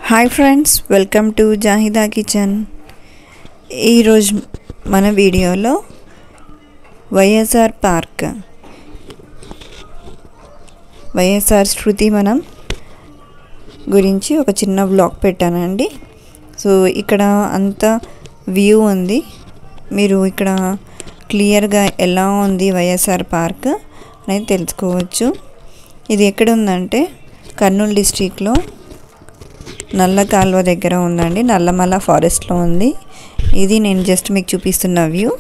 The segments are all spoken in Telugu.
Hi friends, welcome to Zahida kitchen. ఈరోజు మన వీడియోలో వైఎస్ఆర్ పార్క్, వైఎస్ఆర్ శృతివనం గురించి ఒక చిన్న వ్లాగ్ పెట్టానండి. సో ఇక్కడ అంతా వ్యూ ఉంది, మీరు ఇక్కడ క్లియర్గా ఎలా ఉంది వైఎస్ఆర్ పార్క్ అనేది తెలుసుకోవచ్చు. ఇది ఎక్కడ ఉందంటే కర్నూలు డిస్ట్రిక్ట్లో నల్ల కాలువ దగ్గర ఉందండి, నల్లమల్ల ఫారెస్ట్లో ఉంది. ఇది నేను జస్ట్ మీకు చూపిస్తున్న వ్యూ.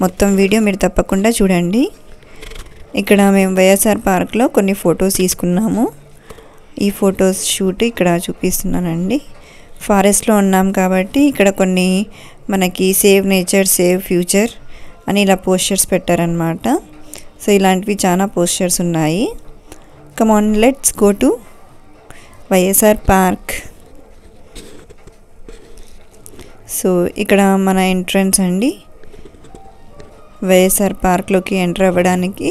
మొత్తం వీడియో మీరు తప్పకుండా చూడండి. ఇక్కడ మేము వైఎస్ఆర్ పార్క్లో కొన్ని ఫొటోస్ తీసుకున్నాము. ఈ ఫొటోస్ షూట్ ఇక్కడ చూపిస్తున్నానండి. ఫారెస్ట్లో ఉన్నాం కాబట్టి ఇక్కడ కొన్ని మనకి సేవ్ నేచర్ సేవ్ ఫ్యూచర్ అని ఇలా పోస్టర్స్ పెట్టారనమాట. సో ఇలాంటివి చాలా పోస్టర్స్ ఉన్నాయి. Come on, let's go to YSR park. So ఇక్కడ మన ఎంట్రన్స్ అండి, వైఎస్ఆర్ పార్క్లోకి ఎంటర్ అవ్వడానికి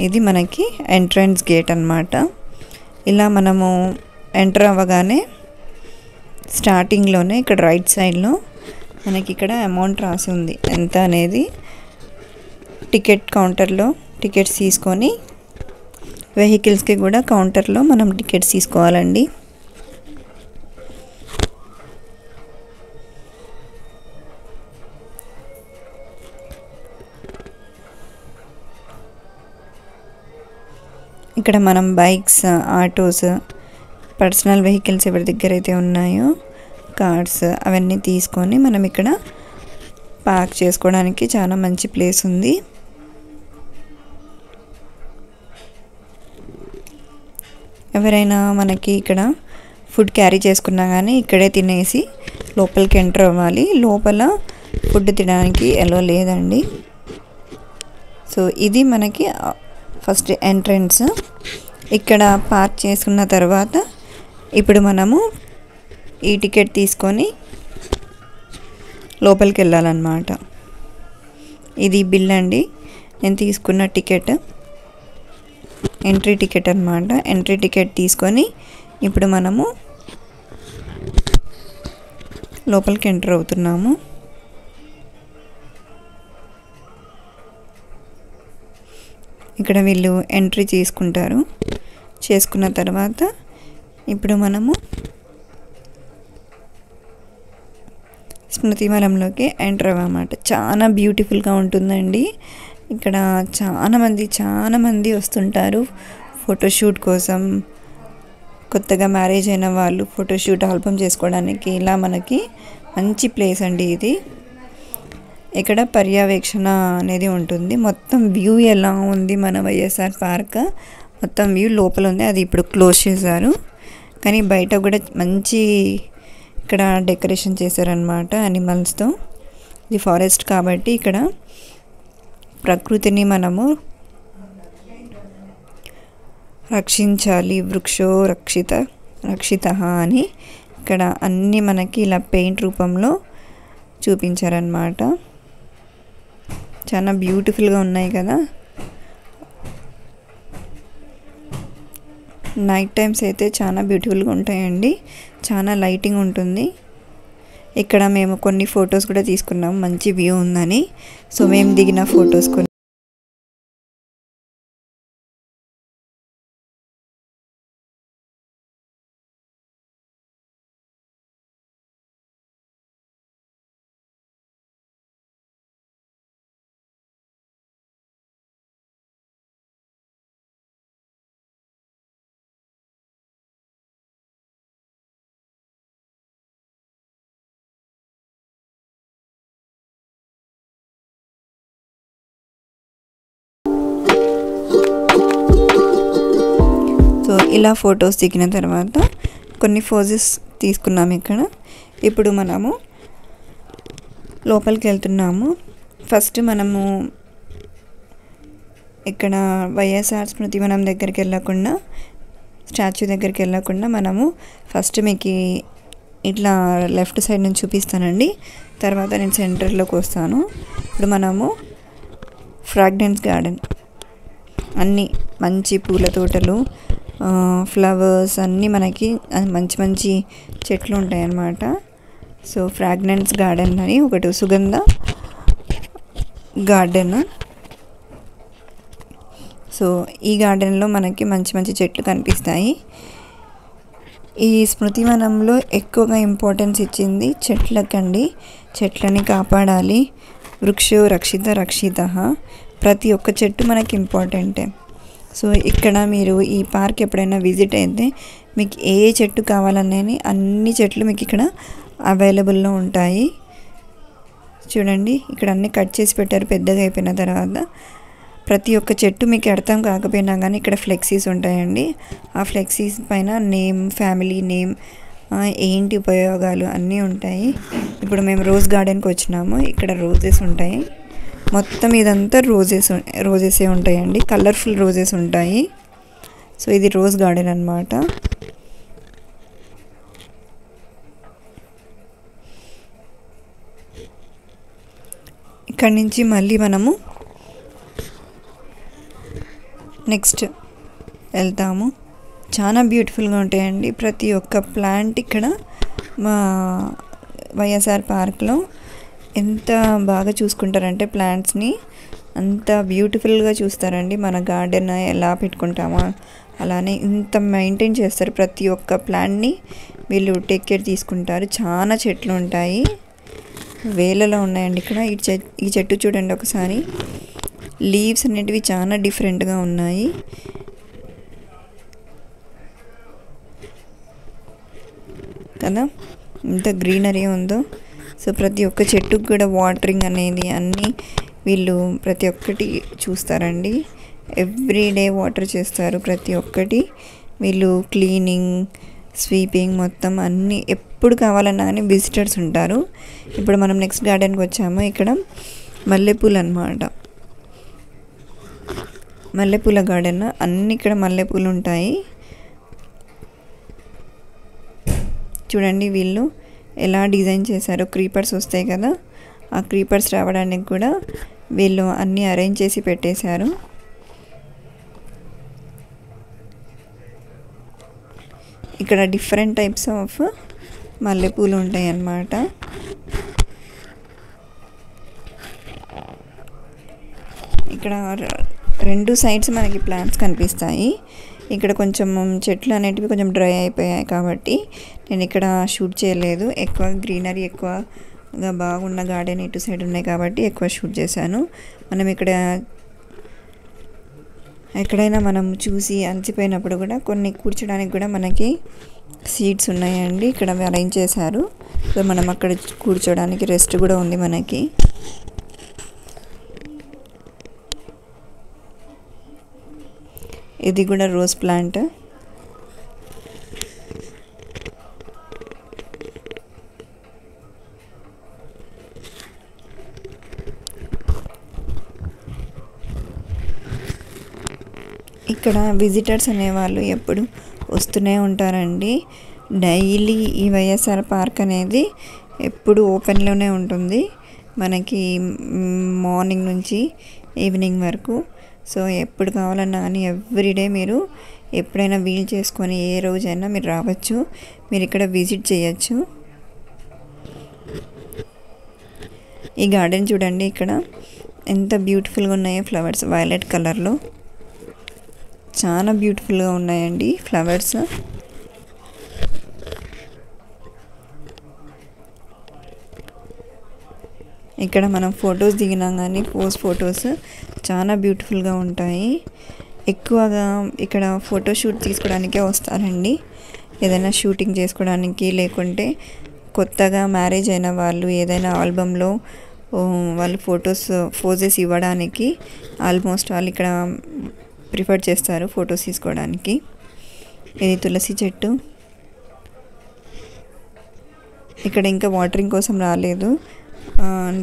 ఇది మనకి ఎంట్రన్స్ గేట్ అన్నమాట. ఇలా మనము ఎంటర్ అవ్వగానే స్టార్టింగ్లోనే ఇక్కడ రైట్ సైడ్లో మనకి ఇక్కడ అమౌంట్ రాసి ఉంది ఎంత అనేది. టికెట్ కౌంటర్లో టికెట్స్ తీసుకొని వెహికల్స్కి కూడా కౌంటర్లో మనం టికెట్స్ తీసుకోవాలండి. ఇక్కడ మనం బైక్స్, ఆటోస్, పర్సనల్ వెహికల్స్ ఎవరి దగ్గర అయితే ఉన్నాయో కార్స్ అవన్నీ తీసుకొని మనం ఇక్కడ పార్క్ చేసుకోవడానికి చాలా మంచి ప్లేస్ ఉంది. ఎవరైనా మనకి ఇక్కడ ఫుడ్ క్యారీ చేసుకున్నా కానీ ఇక్కడే తినేసి లోపలికి ఎంటర్ అవ్వాలి. లోపల ఫుడ్ తినడానికి ఎలో లేదండి. సో ఇది మనకి ఫస్ట్ ఎంట్రన్స్. ఇక్కడ పార్క్ చేసుకున్న తర్వాత ఇప్పుడు మనము ఈ టికెట్ తీసుకొని లోపలికి వెళ్ళాలన్నమాట. ఇది బిల్ అండి, నేను తీసుకున్న టికెట్, ఎంట్రీ టికెట్ అన్నమాట. ఎంట్రీ టికెట్ తీసుకొని ఇప్పుడు మనము లోపలికి ఎంటర్ అవుతున్నాము. ఇక్కడ వీళ్ళు ఎంట్రీ చేసుకున్న తర్వాత ఇప్పుడు మనము స్మృతివనంలోకి ఎంటర్ అవ్వమాట. చాలా బ్యూటిఫుల్గా ఉంటుందండి. ఇక్కడ చాలా మంది వస్తుంటారు ఫోటోషూట్ కోసం. కొత్తగా మ్యారేజ్ అయిన వాళ్ళు ఫోటోషూట్ ఆల్బమ్ చేసుకోవడానికి ఇలా మనకి మంచి ప్లేస్ అండి ఇది. ఇక్కడ పర్యవేక్షణ అనేది ఉంటుంది. మొత్తం వ్యూ ఎలా ఉంది మన వైఎస్ఆర్ పార్క్, మొత్తం వ్యూ లోపల ఉంది. అది ఇప్పుడు క్లోజ్ చేశారు, కానీ బయట కూడా మంచి ఇక్కడ డెకరేషన్ చేశారనమాట యానిమల్స్తో. ఇది ఫారెస్ట్ కాబట్టి ఇక్కడ ప్రకృతిని మనము రక్షించాలి, వృక్షో రక్షిత అని ఇక్కడ అన్నీ మనకి ఇలా పెయింట్ రూపంలో చూపించారనమాట. చాలా బ్యూటిఫుల్గా ఉన్నాయి కదా. నైట్ టైమ్స్ అయితే చాలా బ్యూటిఫుల్గా ఉంటాయండి, చాలా లైటింగ్ ఉంటుంది. ఇక్కడ మేము కొన్ని ఫొటోస్ కూడా తీసుకున్నాము, మంచి వ్యూ ఉందని. సో మేము దిగిన ఫొటోస్ కొన్ని సో ఇలా ఫొటోస్ దిగిన తర్వాత కొన్ని ఫోజెస్ తీసుకున్నాము ఇక్కడ. ఇప్పుడు మనము లోపలికి వెళ్తున్నాము. ఫస్ట్ మనము ఇక్కడ వైఎస్ఆర్ స్మృతివనం దగ్గరికి వెళ్ళకుండా, స్టాచ్యూ దగ్గరికి వెళ్ళకుండా మనము ఫస్ట్ మీకు ఇట్లా లెఫ్ట్ సైడ్ నుంచి చూపిస్తానండి, తర్వాత నేను సెంటర్లోకి వస్తాను. ఇప్పుడు మనము ఫ్రాగ్రెన్స్ గార్డెన్, అన్నీ మంచి పూల తోటలు, ఫ్లవర్స్ అన్నీ మనకి మంచి మంచి చెట్లు ఉంటాయి అన్నమాట. సో ఫ్రాగ్రెన్స్ గార్డెన్ అని ఒకటి, సుగంధ గార్డెన్. సో ఈ గార్డెన్లో మనకి మంచి మంచి చెట్లు కనిపిస్తాయి. ఈ స్మృతివనంలో ఎక్కువగా ఇంపార్టెన్స్ ఇచ్చింది చెట్లకండి. చెట్లని కాపాడాలి. వృక్షో రక్షిత రక్షితః. ప్రతి ఒక్క చెట్టు మనకి ఇంపార్టెంటే. సో ఇక్కడ మీరు ఈ పార్క్ ఎప్పుడైనా విజిట్ అయితే మీకు ఏ చెట్టు కావాలనేది అన్ని చెట్లు మీకు ఇక్కడ అవైలబుల్లో ఉంటాయి. చూడండి ఇక్కడ అన్నీ కట్ చేసి పెట్టారు. పెద్దగా అయిపోయిన తర్వాత ప్రతి ఒక్క చెట్టు మీకు అర్థం కాకపోయినా కానీ ఇక్కడ ఫ్లెక్సీస్ ఉంటాయండి. ఆ ఫ్లెక్సీస్ పైన నేమ్, ఫ్యామిలీ నేమ్, ఏంటి ఉపయోగాలు అన్నీ ఉంటాయి. ఇప్పుడు మేము రోజ్ గార్డెన్కి వచ్చినాము. ఇక్కడ రోజెస్ ఉంటాయి. మొత్తం ఇదంతా రోజెసే ఉంటాయండి. కలర్ఫుల్ రోజెస్ ఉంటాయి. సో ఇది రోజ్ గార్డెన్ అన్నమాట. ఇక్కడి నుంచి మళ్ళీ మనము నెక్స్ట్ వెళ్తాము. చాలా బ్యూటిఫుల్గా ఉంటాయండి ప్రతి ఒక్క ప్లాంట్. ఇక్కడ మా వైఎస్ఆర్ పార్క్లో ఎంత బాగా చూసుకుంటారంటే ప్లాంట్స్ని అంత బ్యూటిఫుల్గా చూస్తారండి. మన గార్డెన్ ఎలా పెట్టుకుంటామో అలానే ఇంత మెయింటైన్ చేస్తారు. ప్రతి ఒక్క ప్లాంట్ని వీళ్ళు టేక్ కేర్ తీసుకుంటారు. చాలా చెట్లు ఉంటాయి, వేలలో ఉన్నాయండి ఇక్కడ. ఈ చెట్టు చూడండి ఒకసారి. లీవ్స్ అనేటివి చాలా డిఫరెంట్గా ఉన్నాయి. కదా ఇంత గ్రీనరీ ఉందో. సో ప్రతి ఒక్క చెట్టుకు కూడా వాటరింగ్ అనేది అన్నీ వీళ్ళు ప్రతి ఒక్కటి చూస్తారండి. ఎవ్రీడే వాటర్ చేస్తారు ప్రతి ఒక్కటి. వీళ్ళు క్లీనింగ్, స్వీపింగ్ మొత్తం అన్నీ ఎప్పుడు కావాలన్నా కానీ విజిటర్స్ ఉంటారు. ఇప్పుడు మనం నెక్స్ట్ గార్డెన్కి వచ్చాము. ఇక్కడ మల్లెపూలు అన్నమాట. మల్లెపూల గార్డెన్. అన్నీ ఇక్కడ మల్లెపూలు ఉంటాయి. చూడండి వీళ్ళు ఎలా డిజైన్ చేశారో. క్రీపర్స్ వస్తాయి కదా, ఆ క్రీపర్స్ రావడానికి కూడా వీళ్ళు అన్నీ అరేంజ్ చేసి పెట్టేశారు. ఇక్కడ డిఫరెంట్ టైప్స్ ఆఫ్ మల్లెపూలు ఉంటాయి అన్నమాట. ఇక్కడ రెండు సైడ్స్ మనకి ప్లాంట్స్ కనిపిస్తాయి. ఇక్కడ కొంచెం చెట్లు అనేటివి కొంచెం డ్రై అయిపోయాయి కాబట్టి నేను ఇక్కడ షూట్ చేయలేదు. ఎక్కువ గ్రీనరీ ఎక్కువగా బాగున్న గార్డెన్ ఇటు సైడ్ ఉన్నాయి కాబట్టి ఎక్కువ షూట్ చేశాను. మనం ఇక్కడ ఎక్కడైనా మనం చూసి అలసిపోయినప్పుడు కూడా కొన్ని కూర్చోడానికి కూడా మనకి సీట్స్ ఉన్నాయండి. ఇక్కడ అరేంజ్ చేశారు. సో మనం అక్కడ కూర్చోడానికి రెస్ట్ కూడా ఉంది మనకి. ఇది కూడా రోజ్ ప్లాంట్. ఇక్కడ విజిటర్స్ అనేవాళ్ళు ఎప్పుడు వస్తూనే ఉంటారండి. డైలీ ఈ వైఎస్ఆర్ పార్క్ అనేది ఎప్పుడు ఓపెన్లోనే ఉంటుంది మనకి, మార్నింగ్ నుంచి ఈవినింగ్ వరకు. సో ఎప్పుడు కావాలన్నా కానీ ఎవ్రీడే మీరు ఎప్పుడైనా వీలు చేసుకొని ఏ రోజైనా మీరు రావచ్చు. మీరు ఇక్కడ విజిట్ చేయొచ్చు. ఈ గార్డెన్ చూడండి ఇక్కడ ఎంత బ్యూటిఫుల్గా ఉన్నాయో ఫ్లవర్స్. వైలెట్ కలర్లో చాలా బ్యూటిఫుల్గా ఉన్నాయండి ఫ్లవర్స్. ఇక్కడ మనం ఫొటోస్ దిగినాం కానీ ఫొటోస్ చాలా బ్యూటిఫుల్గా ఉంటాయి. ఎక్కువగా ఇక్కడ ఫోటోషూట్ తీసుకోవడానికే వస్తారండి. ఏదైనా షూటింగ్ చేసుకోవడానికి, లేకుంటే మ్యారేజ్ అయిన వాళ్ళు ఏదైనా ఆల్బంలో వాళ్ళు ఫోజెస్ ఇవ్వడానికి ఆల్మోస్ట్ వాళ్ళు ఇక్కడ ప్రిఫర్ చేస్తారు ఫొటోస్ తీసుకోవడానికి. ఇది తులసి చెట్టు. ఇక్కడ ఇంకా వాటరింగ్ కోసం రాలేదు,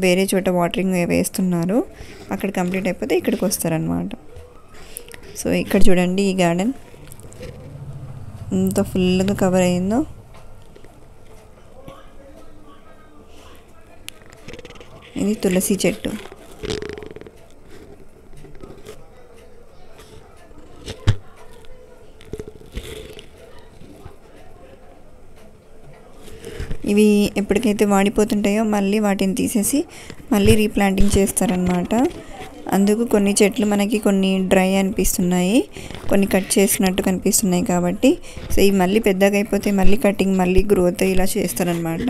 వేరే చోట వాటరింగ్ వేస్తున్నారు. అక్కడ కంప్లీట్ అయిపోతే ఇక్కడికి వస్తారనమాట. సో ఇక్కడ చూడండి ఈ గార్డెన్ ఎంత ఫుల్గా కవర్ అయిందో. ఇది తులసి చెట్టు. ఇవి ఎప్పటికైతే వాడిపోతుంటాయో మళ్ళీ వాటిని తీసేసి మళ్ళీ రీప్లాంటింగ్ చేస్తారనమాట. అందుకు కొన్ని చెట్లు మనకి కొన్ని డ్రై అనిపిస్తున్నాయి, కొన్ని కట్ చేసినట్టు కనిపిస్తున్నాయి కాబట్టి సో ఇవి మళ్ళీ పెద్దగా అయిపోతే మళ్ళీ కటింగ్ మళ్ళీ గ్రోత్ ఇలా చేస్తారనమాట.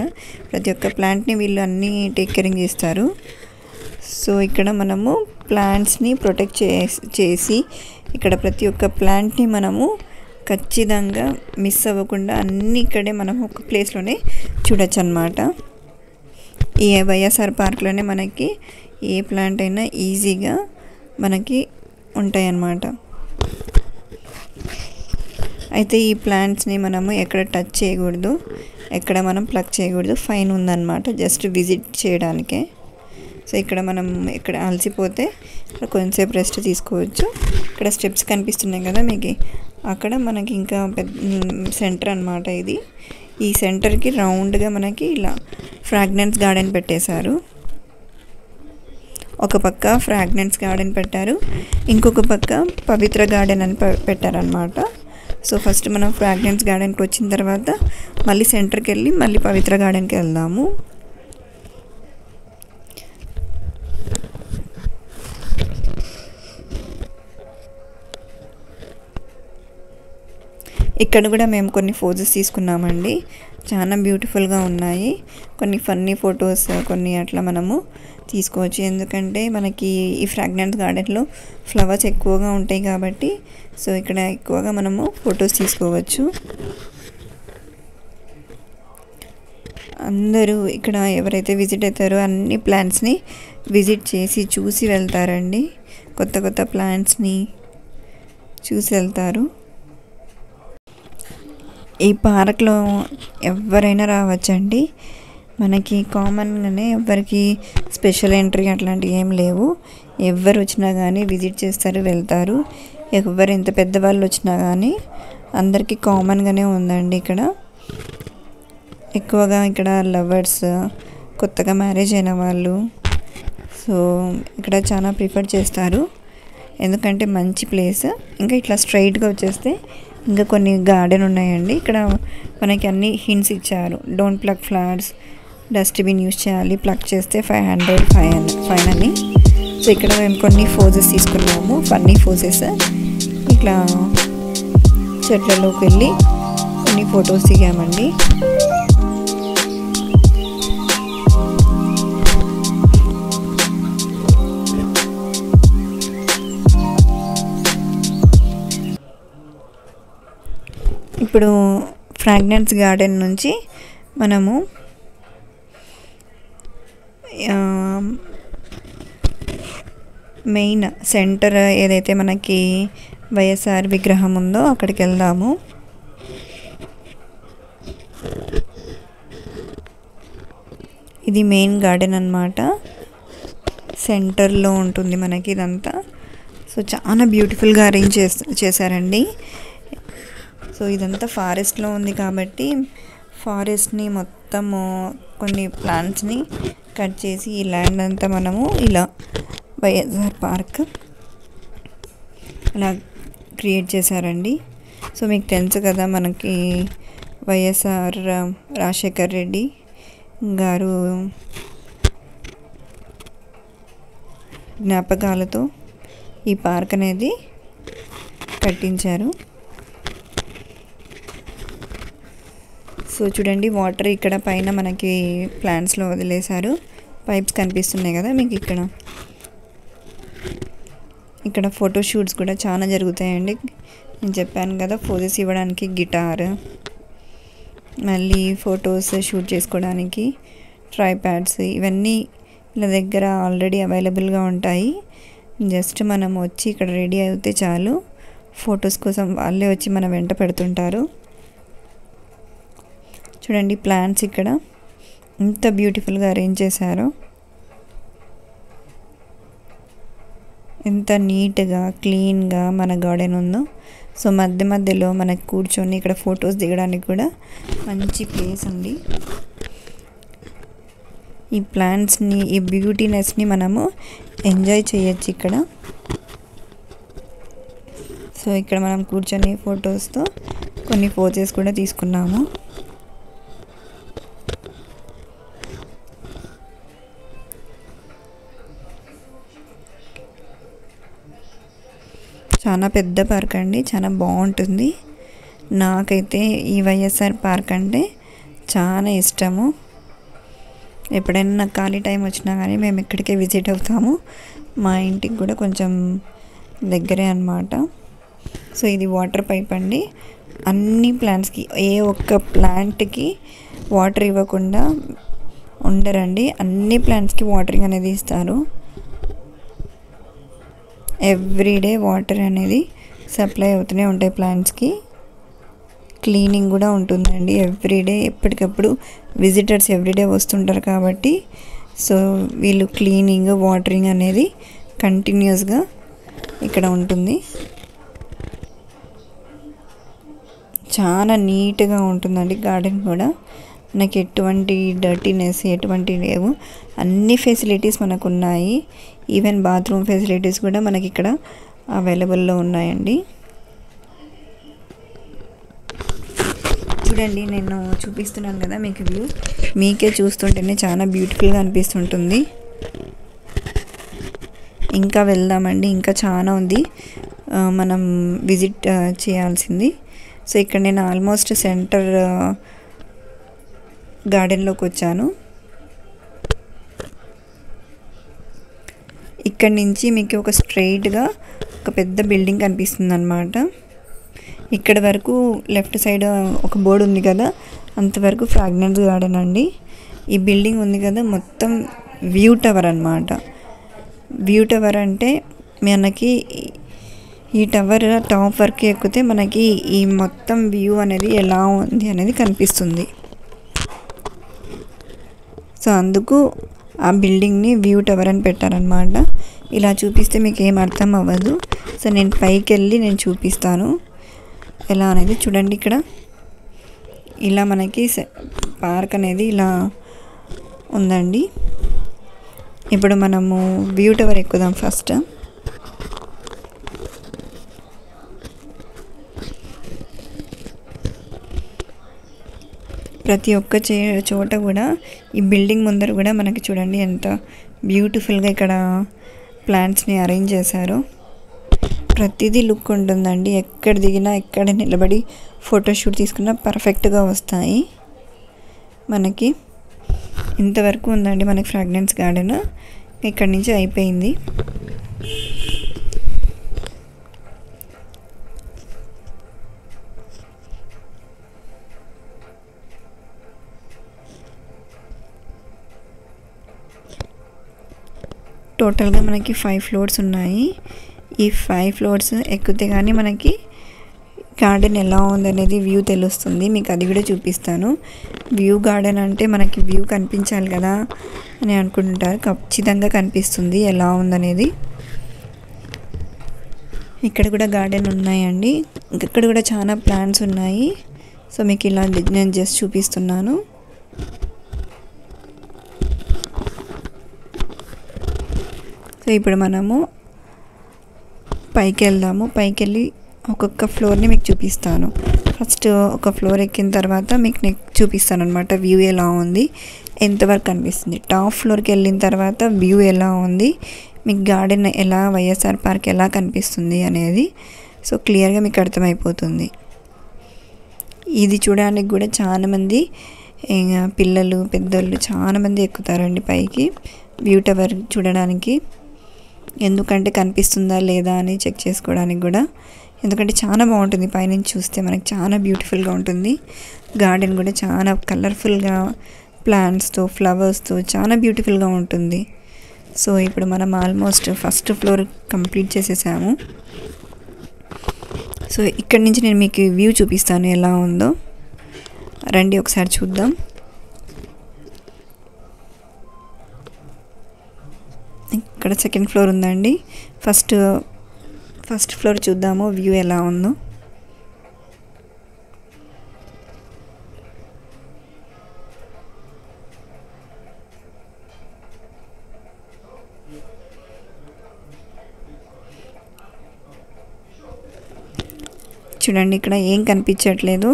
ప్రతి ఒక్క ప్లాంట్ని వీళ్ళు అన్నీ టేక్ కేరింగ్ చేస్తారు. సో ఇక్కడ మనము ప్లాంట్స్ని ప్రొటెక్ట్ చేసి ఇక్కడ ప్రతి ఒక్క ప్లాంట్ని మనము ఖచ్చితంగా మిస్ అవ్వకుండా అన్నీ ఇక్కడే మనం ఒక ప్లేస్లోనే చూడొచ్చు అన్నమాట. ఈ వైఎస్ఆర్ పార్క్లోనే మనకి ఏ ప్లాంట్ అయినా ఈజీగా మనకి ఉంటాయన్నమాట. అయితే ఈ ప్లాంట్స్ని మనము ఎక్కడ టచ్ చేయకూడదు, ఎక్కడ మనం ప్లక్ చేయకూడదు, ఫైన్ ఉందన్నమాట జస్ట్ విజిట్ చేయడానికే. సో ఇక్కడ మనం ఇక్కడ అలసిపోతే కొంచెంసేపు రెస్ట్ తీసుకోవచ్చు. ఇక్కడ స్టెప్స్ కనిపిస్తున్నాయి కదా మీకు, అక్కడ మనకి ఇంకా పెద్ద సెంటర్ అన్నమాట ఇది. ఈ సెంటర్కి రౌండ్గా మనకి ఇలా ఫ్రాగ్రెన్స్ గార్డెన్ పెట్టేశారు. ఒక పక్క ఫ్రాగ్రెన్స్ గార్డెన్ పెట్టారు, ఇంకొక పక్క పవిత్ర గార్డెన్ అని పెట్టారనమాట. సో ఫస్ట్ మనం ఫ్రాగ్రెన్స్ గార్డెన్కి వచ్చిన తర్వాత మళ్ళీ సెంటర్కి వెళ్ళి మళ్ళీ పవిత్ర గార్డెన్కి వెళ్దాము. ఇక్కడ కూడా మేము కొన్ని ఫోటోస్ తీసుకున్నామండి, చాలా బ్యూటిఫుల్గా ఉన్నాయి. కొన్ని ఫన్నీ ఫొటోస్ కొన్ని అట్లా మనము తీసుకోవచ్చు, ఎందుకంటే మనకి ఈ ఫ్రాగ్రెన్స్ గార్డెన్లో ఫ్లవర్స్ ఎక్కువగా ఉంటాయి కాబట్టి సో ఇక్కడ ఎక్కువగా మనము ఫొటోస్ తీసుకోవచ్చు. అందరూ ఇక్కడ ఎవరైతే విజిట్ అవుతారో అన్ని ప్లాంట్స్ని విజిట్ చేసి చూసి వెళ్తారండి, కొత్త కొత్త ప్లాంట్స్ని చూసి వెళ్తారు. ఈ పార్క్లో ఎవరైనా రావచ్చండి, మనకి కామన్గానే ఎవరికి స్పెషల్ ఎంట్రీ అట్లాంటివి ఏం లేవు. ఎవరు వచ్చినా కానీ విజిట్ చేస్తారు, వెళ్తారు. ఎవరు ఎంత పెద్దవాళ్ళు వచ్చినా కానీ అందరికీ కామన్గానే ఉందండి. ఇక్కడ ఎక్కువగా ఇక్కడ లవర్స్, కొత్తగా మ్యారేజ్ అయిన వాళ్ళు సో ఇక్కడ చాలా ప్రిఫర్ చేస్తారు, ఎందుకంటే మంచి ప్లేస్. ఇంకా ఇట్లా స్ట్రైట్గా వచ్చేస్తే ఇంకా కొన్ని గార్డెన్ ఉన్నాయండి. ఇక్కడ మనకి అన్ని హింట్స్ ఇచ్చారు, don't pluck flowers, dustbin use చేయాలి, ప్లక్ చేస్తే 500 ఫైన్ అని. సో ఇక్కడ మేము కొన్ని ఫోజెస్ తీసుకున్నాము, ఫన్నీ ఫోజెస్. ఇట్లా చెట్లలోకి వెళ్ళి కొన్ని ఫొటోస్ దిగామండి. ఇప్పుడు ఫ్రాగ్రెన్స్ గార్డెన్ నుంచి మనము మెయిన్ సెంటర్ ఏదైతే మనకి వైఎస్ఆర్ విగ్రహం ఉందో అక్కడికి వెళ్దాము. ఇది మెయిన్ గార్డెన్ అన్నమాట, సెంటర్లో ఉంటుంది మనకి ఇదంతా. సో చాలా బ్యూటిఫుల్గా అరేంజ్ చేశారండి. సో ఇదంతా ఫారెస్ట్లో ఉంది కాబట్టి ఫారెస్ట్ని మొత్తము కొన్ని ప్లాంట్స్ని కట్ చేసి ఈ ల్యాండ్ అంతా మనము ఇలా వైఎస్ఆర్ పార్క్ అలా క్రియేట్ చేశారండి. సో మీకు తెలుసు కదా, మనకి వైఎస్ఆర్ రాజశేఖర్ రెడ్డి గారు జ్ఞాపకాలతో ఈ పార్క్ అనేది కట్టించారు. సో చూడండి, వాటర్ ఇక్కడ పైన మనకి ప్లాంట్స్లో వదిలేశారు, పైప్స్ కనిపిస్తున్నాయి కదా మీకు. ఇక్కడ ఫోటోషూట్స్ కూడా చాలా జరుగుతాయండి. నేను చెప్పాను కదా, ఫోటోస్ ఇవ్వడానికి గిటార్, మళ్ళీ ఫొటోస్ షూట్ చేసుకోవడానికి ట్రైప్యాడ్స్, ఇవన్నీ వీళ్ళ దగ్గర ఆల్రెడీ అవైలబుల్గా ఉంటాయి. జస్ట్ మనం వచ్చి ఇక్కడ రెడీ అయితే చాలు, ఫొటోస్ కోసం వాళ్ళే వచ్చి మన వెంట పెడుతుంటారు. చూడండి ప్లాంట్స్ ఇక్కడ ఎంత బ్యూటిఫుల్గా అరేంజ్ చేశారో, ఎంత నీట్గా క్లీన్గా మన గార్డెన్ ఉందో. సో మధ్య మధ్యలో మనకు కూర్చొని ఇక్కడ ఫొటోస్ దిగడానికి కూడా మంచి ప్లేస్ ఉంది. ఈ ప్లాంట్స్ని, ఈ బ్యూటీనెస్ని మనము ఎంజాయ్ చేయొచ్చు ఇక్కడ. సో ఇక్కడ మనం కూర్చొని ఫొటోస్తో కొన్ని ఫోటోస్ కూడా తీసుకున్నాము. చాలా పెద్ద పార్క్ అండి, చాలా బాగుంటుంది. నాకైతే ఈ వైఎస్ఆర్ పార్క్ అంటే చాలా ఇష్టము. ఎప్పుడైనా నాకు ఖాళీ టైం వచ్చినా కానీ మేము ఇక్కడికే విజిట్ అవుతాము. మా ఇంటికి కూడా కొంచెం దగ్గరే అన్నమాట. సో ఇది వాటర్ పైప్ అండి. అన్ని ప్లాంట్స్కి, ఏ ఒక్క ప్లాంట్కి వాటర్ ఇవ్వకుండా ఉండరండి. అన్ని ప్లాంట్స్కి వాటరింగ్ అనేది ఇస్తారు. ఎవ్రీడే వాటర్ అనేది సప్లై అవుతూనే ఉంటాయి ప్లాంట్స్కి. క్లీనింగ్ కూడా ఉంటుందండి ఎవ్రీడే. ఎప్పటికప్పుడు విజిటర్స్ ఎవ్రీడే వస్తుంటారు కాబట్టి సో వీళ్ళు క్లీనింగ్, వాటరింగ్ అనేది కంటిన్యూస్గా ఇక్కడ ఉంటుంది. చాలా నీట్గా ఉంటుందండి గార్డెన్ కూడా. మనకి ఎటువంటి డర్టీనెస్ ఎటువంటి లేవు. అన్ని ఫెసిలిటీస్ మనకు ఉన్నాయి. ఈవెన్ బాత్రూమ్ ఫెసిలిటీస్ కూడా మనకి ఇక్కడ అవైలబుల్లో ఉన్నాయండి. చూడండి, నేను చూపిస్తున్నాను కదా మీకు వ్యూ, మీకే చూస్తుంటేనే చాలా బ్యూటిఫుల్గా అనిపిస్తుంటుంది. ఇంకా వెళ్దామండి, ఇంకా చాలా ఉంది మనం విజిట్ చేయాల్సింది. సో ఇక్కడ నేను ఆల్మోస్ట్ సెంటర్ గార్డెన్లోకి వచ్చాను. ఇక్కడ నుంచి మీకు ఒక స్ట్రైట్గా ఒక పెద్ద బిల్డింగ్ కనిపిస్తుంది అన్నమాట. ఇక్కడ వరకు లెఫ్ట్ సైడ్ ఒక బోర్డు ఉంది కదా, అంతవరకు ఫ్రాగ్రెన్స్ గార్డెన్ అండి. ఈ బిల్డింగ్ ఉంది కదా మొత్తం వ్యూ టవర్ అన్నమాట. వ్యూ టవర్ అంటే మనకి ఈ టవర్ టాప్ వరకు ఎక్కితే మనకి ఈ మొత్తం వ్యూ అనేది ఎలా ఉంది అనేది కనిపిస్తుంది. సో అందుకు ఆ బిల్డింగ్ని వ్యూ టవర్ అని పెట్టారనమాట. ఇలా చూపిస్తే మీకు ఏం అర్థం అవ్వదు. సో నేను పైకి వెళ్ళి నేను చూపిస్తాను ఎలా అనేది. చూడండి, ఇక్కడ ఇలా మనకి పార్క్ అనేది ఇలా ఉందండి. ఇప్పుడు మనము వ్యూ టవర్ ఎక్కుదాం ఫస్ట్. ప్రతి ఒక్క చోట కూడా ఈ బిల్డింగ్ ముందర కూడా మనకి చూడండి ఎంత బ్యూటిఫుల్గా ఇక్కడ ప్లాంట్స్ని అరేంజ్ చేశారు. ప్రతిదీ లుక్ ఉంటుందండి. ఎక్కడ దిగినా, ఎక్కడ నిలబడి ఫోటోషూట్ తీసుకున్నా పర్ఫెక్ట్గా వస్తాయి. మనకి ఇంతవరకు ఉందండి మనకి ఫ్రాగ్రెన్స్ గార్డెన్. ఇక్కడి నుంచి అయిపోయింది. టోటల్గా మనకి 5 ఫ్లోర్స్ ఉన్నాయి. ఈ 5 ఫ్లోర్స్ ఎక్కితే కానీ మనకి గార్డెన్ ఎలా ఉందనేది వ్యూ తెలుస్తుంది. మీకు అది కూడా చూపిస్తాను. వ్యూ గార్డెన్ అంటే మనకి వ్యూ కనిపించాలి కదా అని అనుకుంటుంటారు. ఖచ్చితంగా కనిపిస్తుంది ఎలా ఉందనేది. ఇక్కడ కూడా గార్డెన్ ఉన్నాయండి. ఇక్కడ కూడా చాలా ప్లాంట్స్ ఉన్నాయి. సో మీకు ఇలా నేను జస్ట్ చూపిస్తున్నాను. సో ఇప్పుడు మనము పైకి వెళ్దాము. పైకి వెళ్ళి ఒక్కొక్క ఫ్లోర్ని మీకు చూపిస్తాను. ఫస్ట్ ఒక ఫ్లోర్ ఎక్కిన తర్వాత మీకు చూపిస్తాను అనమాట వ్యూ ఎలా ఉంది, ఎంతవరకు కనిపిస్తుంది. టాప్ ఫ్లోర్కి వెళ్ళిన తర్వాత వ్యూ ఎలా ఉంది, మీకు గార్డెన్ ఎలా, వైఎస్ఆర్ పార్క్ ఎలా కనిపిస్తుంది అనేది సో క్లియర్గా మీకు అర్థమైపోతుంది. ఇది చూడడానికి కూడా చాలామంది పిల్లలు, పెద్దోళ్ళు చాలామంది ఎక్కుతారండి పైకి వ్యూ టవర్ చూడడానికి. ఎందుకంటే కనిపిస్తుందా లేదా అని చెక్ చేసుకోవడానికి కూడా. ఎందుకంటే చాలా బాగుంటుంది పైనుంచి చూస్తే, మనకి చాలా బ్యూటిఫుల్గా ఉంటుంది. గార్డెన్ కూడా చాలా కలర్ఫుల్గా ప్లాంట్స్తో, ఫ్లవర్స్తో చాలా బ్యూటిఫుల్గా ఉంటుంది. సో ఇప్పుడు మనం ఆల్మోస్ట్ ఫస్ట్ ఫ్లోర్ కంప్లీట్ చేసేసాము. సో ఇక్కడి నుంచి నేను మీకు వ్యూ చూపిస్తాను ఎలా ఉందో. రండి ఒకసారి చూద్దాం. ఇక్కడ సెకండ్ ఫ్లోర్ ఉందండి. ఫస్ట్ ఫ్లోర్ చూద్దాము వ్యూ ఎలా ఉందో. చూడండి, ఇక్కడ ఏం కనిపించట్లేదు,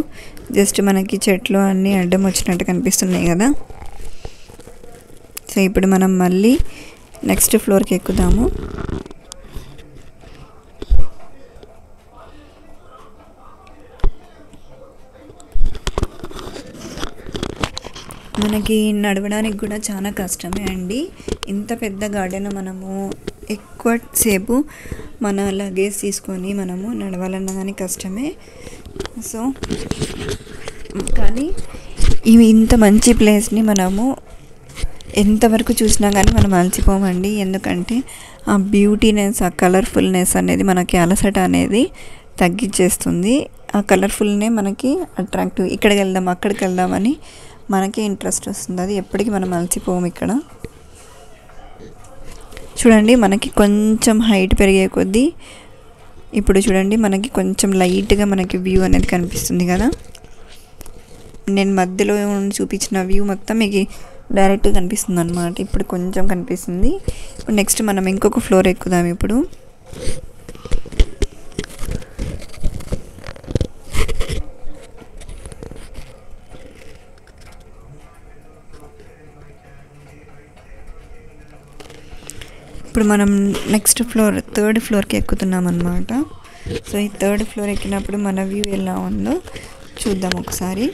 జస్ట్ మనకి చెట్లు అన్నీ అడ్డం వచ్చినట్టు కనిపిస్తున్నాయి కదా. సో ఇప్పుడు మనం మళ్ళీ నెక్స్ట్ ఫ్లోర్కి ఎక్కుదాము. మనకి నడవడానికి కూడా చాలా కష్టమే అండి. ఇంత పెద్ద గార్డెన్ మనము ఎక్కువ సేపు మన లగేజ్ తీసుకొని మనము నడవాలన్నా కానీ కష్టమే. సో కానీ ఇంత మంచి ప్లేస్ని మనము ఎంతవరకు చూసినా కానీ మనం అలసిపోమండి. ఎందుకంటే ఆ బ్యూటీనెస్, ఆ కలర్ఫుల్నెస్ అనేది మనకి అలసట అనేది తగ్గించేస్తుంది. ఆ కలర్ఫుల్నే మనకి అట్రాక్టివ్, ఇక్కడికి వెళ్దాం అక్కడికి వెళ్దామని మనకే ఇంట్రెస్ట్ వస్తుంది. అది ఎప్పటికీ మనం అలసిపోము. ఇక్కడ చూడండి మనకి కొంచెం హైట్ పెరిగే కొద్దీ ఇప్పుడు చూడండి మనకి కొంచెం లైట్గా మనకి వ్యూ అనేది కనిపిస్తుంది కదా. నేను మధ్యలో చూపించిన వ్యూ మొత్తం మీకు డైరెక్ట్గా కనిపిస్తుంది అన్నమాట. ఇప్పుడు కొంచెం కనిపిస్తుంది. ఇప్పుడు నెక్స్ట్ మనం ఇంకొక ఫ్లోర్ ఎక్కుదాం. ఇప్పుడు మనం నెక్స్ట్ ఫ్లోర్, థర్డ్ ఫ్లోర్కి ఎక్కుతున్నాం అన్నమాట. సో ఈ థర్డ్ ఫ్లోర్ ఎక్కినప్పుడు మన వ్యూ ఎలా ఉందో చూద్దాం ఒకసారి.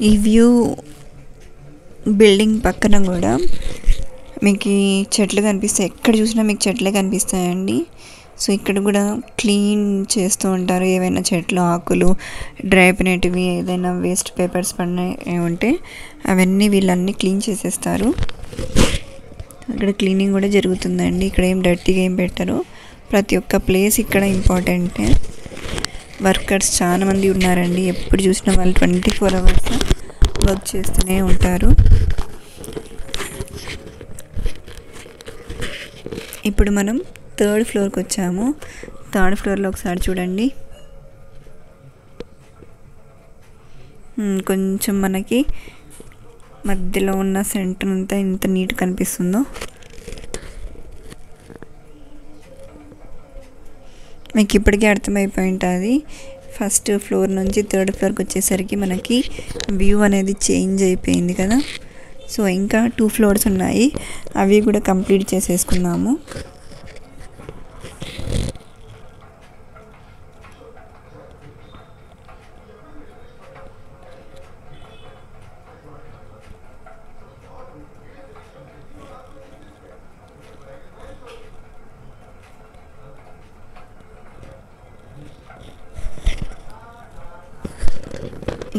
ఈ వ్యూ బిల్డింగ్ పక్కన కూడా మీకు చెట్లు కనిపిస్తాయి. ఎక్కడ చూసినా మీకు చెట్లే కనిపిస్తాయండి. సో ఇక్కడ కూడా క్లీన్ చేస్తూ ఉంటారు. ఏవైనా చెట్లు ఆకులు డ్రై అయిపోయినవి, ఏదైనా వేస్ట్ పేపర్స్ పడినవి ఉంటే అవన్నీ వీళ్ళన్నీ క్లీన్ చేసేస్తారు. ఇక్కడ క్లీనింగ్ కూడా జరుగుతుందండి. ఇక్కడ ఏం డర్టీగా ఏం పెట్టరు. ప్రతి ఒక్క ప్లేస్ ఇక్కడ ఇంపార్టెంటే. వర్కర్స్ చాలామంది ఉన్నారండి. ఎప్పుడు చూసినా వాళ్ళు 24 hours వర్క్ చేస్తూనే ఉంటారు. ఇప్పుడు మనం థర్డ్ ఫ్లోర్కి వచ్చాము. థర్డ్ ఫ్లోర్లో ఒకసారి చూడండి. కొంచెం మనకి మధ్యలో ఉన్న సెంటర్ అంతా ఎంత నీట్ కనిపిస్తుందో మీకు ఇప్పటికే అర్థమైపోయి ఉంటుంది. ఫస్ట్ ఫ్లోర్ నుంచి థర్డ్ ఫ్లోర్కి వచ్చేసరికి మనకి వ్యూ అనేది చేంజ్ అయిపోయింది కదా. సో ఇంకా 2 ఫ్లోర్స్ ఉన్నాయి, అవి కూడా కంప్లీట్ చేసేసుకున్నాము.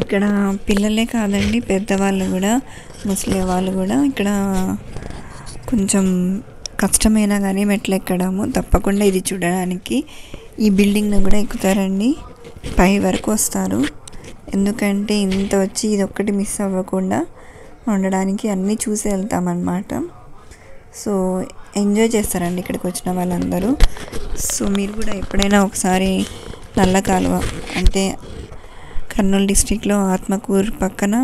ఇక్కడ పిల్లలే కాదండి, పెద్దవాళ్ళు కూడా, ముసలి వాళ్ళు కూడా ఇక్కడ కొంచెం కష్టమైనా కానీ మెట్లు ఎక్కడము తప్పకుండా ఇది చూడడానికి ఈ బిల్డింగ్ను కూడా ఎక్కుతారండి. పై వరకు వస్తారు. ఎందుకంటే ఇంత వచ్చి ఇది ఒక్కటి మిస్ అవ్వకుండా ఉండడానికి అన్నీ చూసి వెళ్తామన్నమాట. సో ఎంజాయ్ చేస్తారండి ఇక్కడికి వచ్చిన వాళ్ళందరూ. సో మీరు కూడా ఎప్పుడైనా ఒకసారి నల్ల కాలువ అంటే కర్నూలు డిస్ట్రిక్ట్లో ఆత్మకూరు పక్కన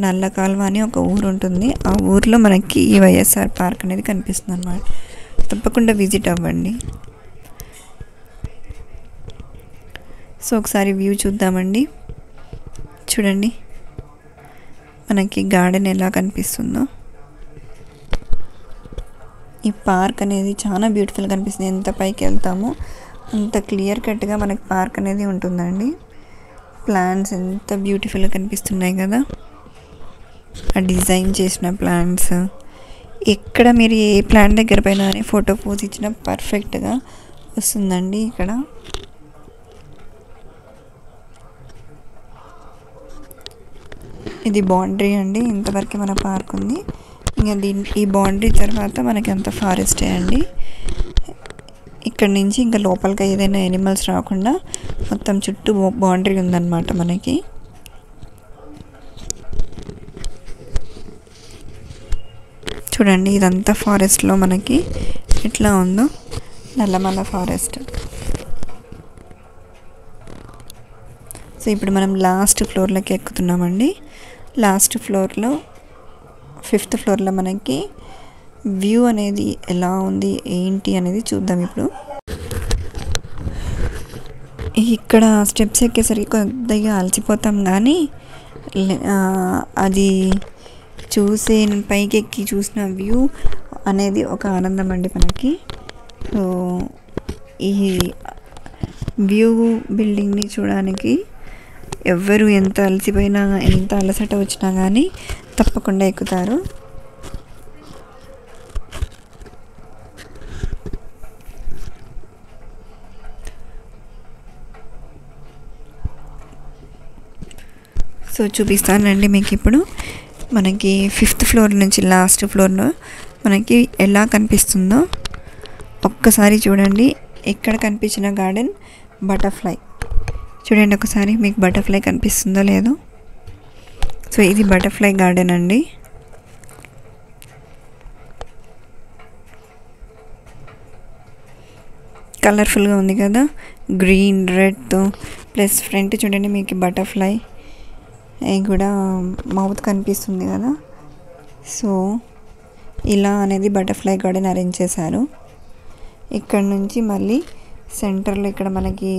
నల్ల కాలువ అని ఒక ఊరు ఉంటుంది. ఆ ఊరిలో మనకి ఈ వైఎస్ఆర్ పార్క్ అనేది కనిపిస్తుంది అన్నమాట. తప్పకుండా విజిట్ అవ్వండి. సో ఒకసారి వ్యూ చూద్దామండి. చూడండి మనకి గార్డెన్ ఎలా కనిపిస్తుందో. ఈ పార్క్ అనేది చాలా బ్యూటిఫుల్గా కనిపిస్తుంది. ఎంత పైకి వెళ్తామో అంత క్లియర్ కట్గా మనకి పార్క్ అనేది ఉంటుందండి. ప్లాంట్స్ ఎంత బ్యూటిఫుల్గా కనిపిస్తున్నాయి కదా. ఆ డిజైన్ చేసిన ప్లాంట్స్, ఎక్కడ మీరు ఏ ప్లాంట్ దగ్గర పైన ఫోటో పోజ్ ఇచ్చినా పర్ఫెక్ట్గా వస్తుందండి. ఇక్కడ ఇది బౌండరీ అండి. ఇంతవరకు మన పార్క్ ఉంది. ఇంకా ఈ బౌండరీ తర్వాత మనకి అంత ఫారెస్టే అండి. ఇక్కడ నుంచి ఇంకా లోపలికి ఏదైనా ఎనిమల్స్ రాకుండా మొత్తం చుట్టూ బౌండరీ ఉందన్నమాట మనకి. చూడండి ఇదంతా ఫారెస్ట్లో మనకి ఎట్లా ఉందో, నల్లమల్ల ఫారెస్ట్. సో ఇప్పుడు మనం లాస్ట్ ఫ్లోర్లోకి ఎక్కుతున్నామండి. లాస్ట్ ఫ్లోర్లో 5th ఫ్లోర్లో మనకి వ్యూ అనేది ఎలా ఉంది ఏంటి అనేది చూద్దాం. ఇప్పుడు ఈ ఇక్కడ స్టెప్స్ ఎక్కేసరికి కొద్దిగా అలసిపోతాం కానీ అది చూసే పైకి ఎక్కి చూసిన వ్యూ అనేది ఒక ఆనందం అండి మనకి. సో ఈ వ్యూ బిల్డింగ్ని చూడడానికి ఎవ్వరు ఎంత అలసిపోయినా ఎంత అలసట వచ్చినా కానీ తప్పకుండా ఎక్కుతారు. సో చూపిస్తానండి మీకు ఇప్పుడు. మనకి 5th ఫ్లోర్ నుంచి లాస్ట్ ఫ్లోర్లో మనకి ఎలా కనిపిస్తుందో ఒక్కసారి చూడండి. ఎక్కడ కనిపించిన గార్డెన్ బటర్ఫ్లై చూడండి ఒకసారి, మీకు బటర్ఫ్లై కనిపిస్తుందో లేదో. సో ఇది బటర్ఫ్లై గార్డెన్ అండి. కలర్ఫుల్గా ఉంది కదా, గ్రీన్ రెడ్తో. ప్లస్ ఫ్రంట్ చూడండి మీకు బటర్ఫ్లై కూడా మౌత్ కనిపిస్తుంది కదా. సో ఇలా అనేది బటర్ఫ్లై గార్డెన్ అరేంజ్ చేశారు. ఇక్కడ నుంచి మళ్ళీ సెంటర్లో ఇక్కడ మనకి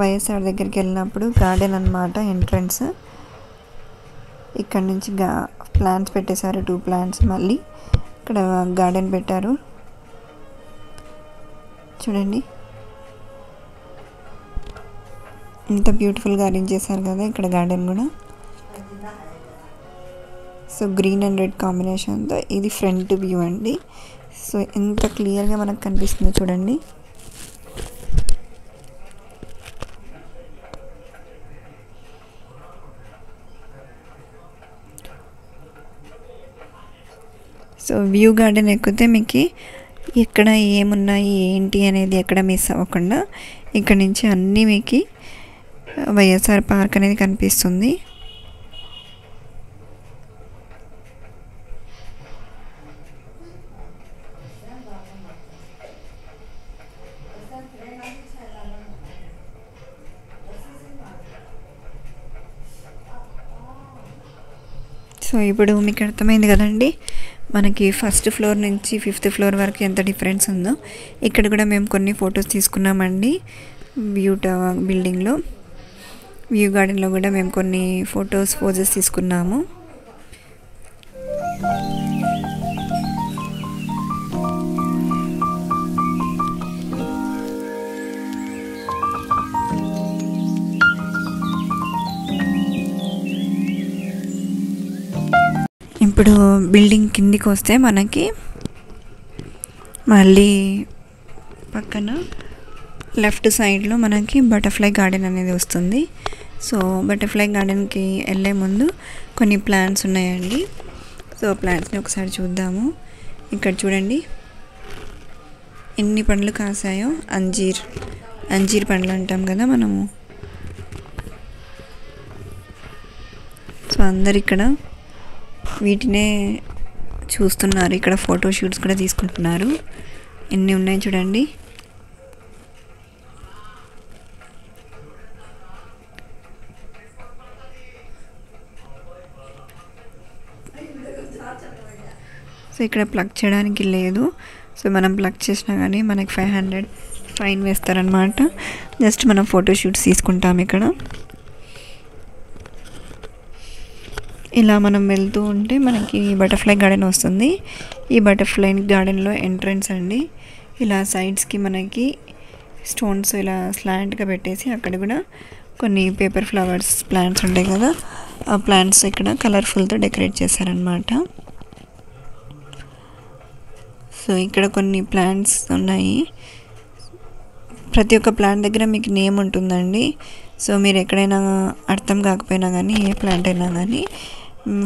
వైఎస్ఆర్ దగ్గరికి వెళ్ళినప్పుడు గార్డెన్ అన్నమాట ఎంట్రన్స్. ఇక్కడ నుంచి ప్లాంట్స్ పెట్టేశారు, 2 ప్లాంట్స్. మళ్ళీ ఇక్కడ గార్డెన్ పెట్టారు చూడండి, ఎంత బ్యూటిఫుల్గా అరేంజ్ చేశారు కదా ఇక్కడ గార్డెన్ కూడా. సో గ్రీన్ అండ్ రెడ్ కాంబినేషన్తో ఇది ఫ్రంట్ వ్యూ అండి. సో ఎంత క్లియర్గా మనకు కనిపిస్తుందో చూడండి. సో వ్యూ గార్డెన్ ఎక్కితే మీకు ఎక్కడ ఏమున్నాయి ఏంటి అనేది ఎక్కడ మిస్ అవ్వకుండా ఇక్కడ నుంచి అన్నీ మీకు వైఎస్ఆర్ పార్క్ అనేది కనిపిస్తుంది. సో ఇప్పుడు మీకు అర్థమైంది కదండి మనకి 1st ఫ్లోర్ నుంచి 5th ఫ్లోర్ వరకు ఎంత డిఫరెన్స్ ఉందో. ఇక్కడ కూడా మేము కొన్ని ఫొటోస్ తీసుకున్నామండి వ్యూ బిల్డింగ్లో. వ్యూ గార్డెన్లో కూడా మేము కొన్ని పోజెస్ తీసుకున్నాము. ఇప్పుడు బిల్డింగ్ కిందికి వస్తే మనకి మళ్ళీ పక్కన లెఫ్ట్ సైడ్లో మనకి బటర్ఫ్లై గార్డెన్ అనేది వస్తుంది. సో బటర్ఫ్లై గార్డెన్కి వెళ్ళే ముందు కొన్ని ప్లాంట్స్ ఉన్నాయండి. సో ప్లాంట్స్ని ఒకసారి చూద్దాము. ఇక్కడ చూడండి ఎన్ని పండ్లు కాసాయో. అంజీర్ పండ్లు అంటాం కదా మనము. సో అందరు ఇక్కడ వీటినే చూస్తున్నారు. ఇక్కడ ఫోటో షూట్స్ కూడా తీసుకుంటున్నారు. ఎన్ని ఉన్నాయి చూడండి. సో ఇక్కడ ప్లగ్ చేయడానికి లేదు. సో మనం ప్లగ్ చేసినా కానీ మనకి 500 ఫైన్ వేస్తారనమాట. జస్ట్ మనం ఫోటో షూట్స్ తీసుకుంటాం ఇక్కడ. ఇలా మనం వెళ్తూ ఉంటే మనకి బటర్ఫ్లై గార్డెన్ వస్తుంది. ఈ బటర్ఫ్లై గార్డెన్లో ఎంట్రన్స్ అండి. ఇలా సైడ్స్కి మనకి స్టోన్స్ ఇలా స్లాంట్గా పెట్టేసి అక్కడ కూడా కొన్ని పేపర్ ఫ్లవర్స్ ప్లాంట్స్ ఉంటాయి కదా, ఆ ప్లాంట్స్ ఇక్కడ కలర్ఫుల్తో డెకరేట్ చేశారనమాట. సో ఇక్కడ కొన్ని ప్లాంట్స్ ఉన్నాయి. ప్రతి ఒక్క ప్లాంట్ దగ్గర మీకు నేమ్ ఉంటుందండి. సో మీరు ఎక్కడైనా అర్థం కాకపోయినా కానీ ఏ ప్లాంట్ అయినా కానీ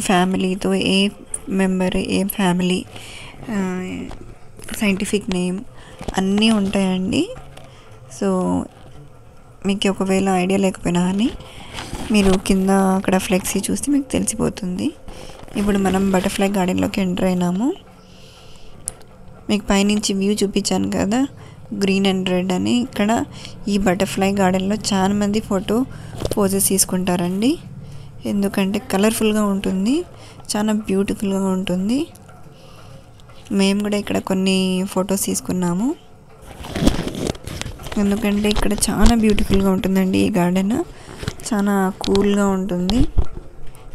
ఫ్యామిలీతో a member A family scientific name అన్నీ ఉంటాయండి. సో మీకు ఒకవేళ ఐడియా లేకపోయినా కానీ మీరు కింద అక్కడ ఫ్లెక్సీ చూస్తే మీకు తెలిసిపోతుంది. ఇప్పుడు మనం బటర్ఫ్లై గార్డెన్లోకి ఎంటర్ అయినాము. మీకు పైనుంచి వ్యూ చూపించాను కదా గ్రీన్ అండ్ రెడ్ అని. ఇక్కడ ఈ బటర్ఫ్లై గార్డెన్లో చాలా మంది పోజెస్ తీసుకుంటారండి. ఎందుకంటే కలర్ఫుల్గా ఉంటుంది, చాలా బ్యూటిఫుల్గా ఉంటుంది. మేము కూడా ఇక్కడ కొన్ని ఫొటోస్ తీసుకున్నాము. ఎందుకంటే ఇక్కడ చాలా బ్యూటిఫుల్గా ఉంటుందండి ఈ గార్డెన్, చాలా కూల్గా ఉంటుంది.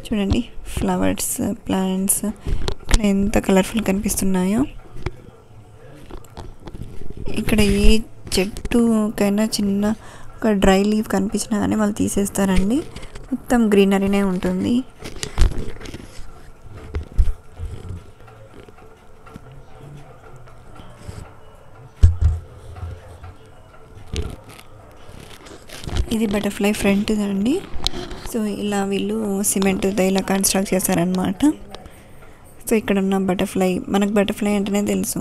చూడండి ఫ్లవర్స్, ప్లాంట్స్ ఇక్కడ ఎంత కలర్ఫుల్ కనిపిస్తున్నాయో. ఇక్కడ ఏ చెట్టుకైనా చిన్న ఒక డ్రై లీఫ్ కనిపించినా కానీ వాళ్ళు తీసేస్తారండి, మొత్తం గ్రీనరీనే ఉంటుంది. ఇది బటర్ఫ్లై ఫ్రంట్ అండి. సో ఇలా వీళ్ళు సిమెంట్తో ఇలా కన్స్ట్రక్ట్ చేశారనమాట. సో ఇక్కడ ఉన్న బటర్ఫ్లై, మనకు బటర్ఫ్లై అంటేనే తెలుసు,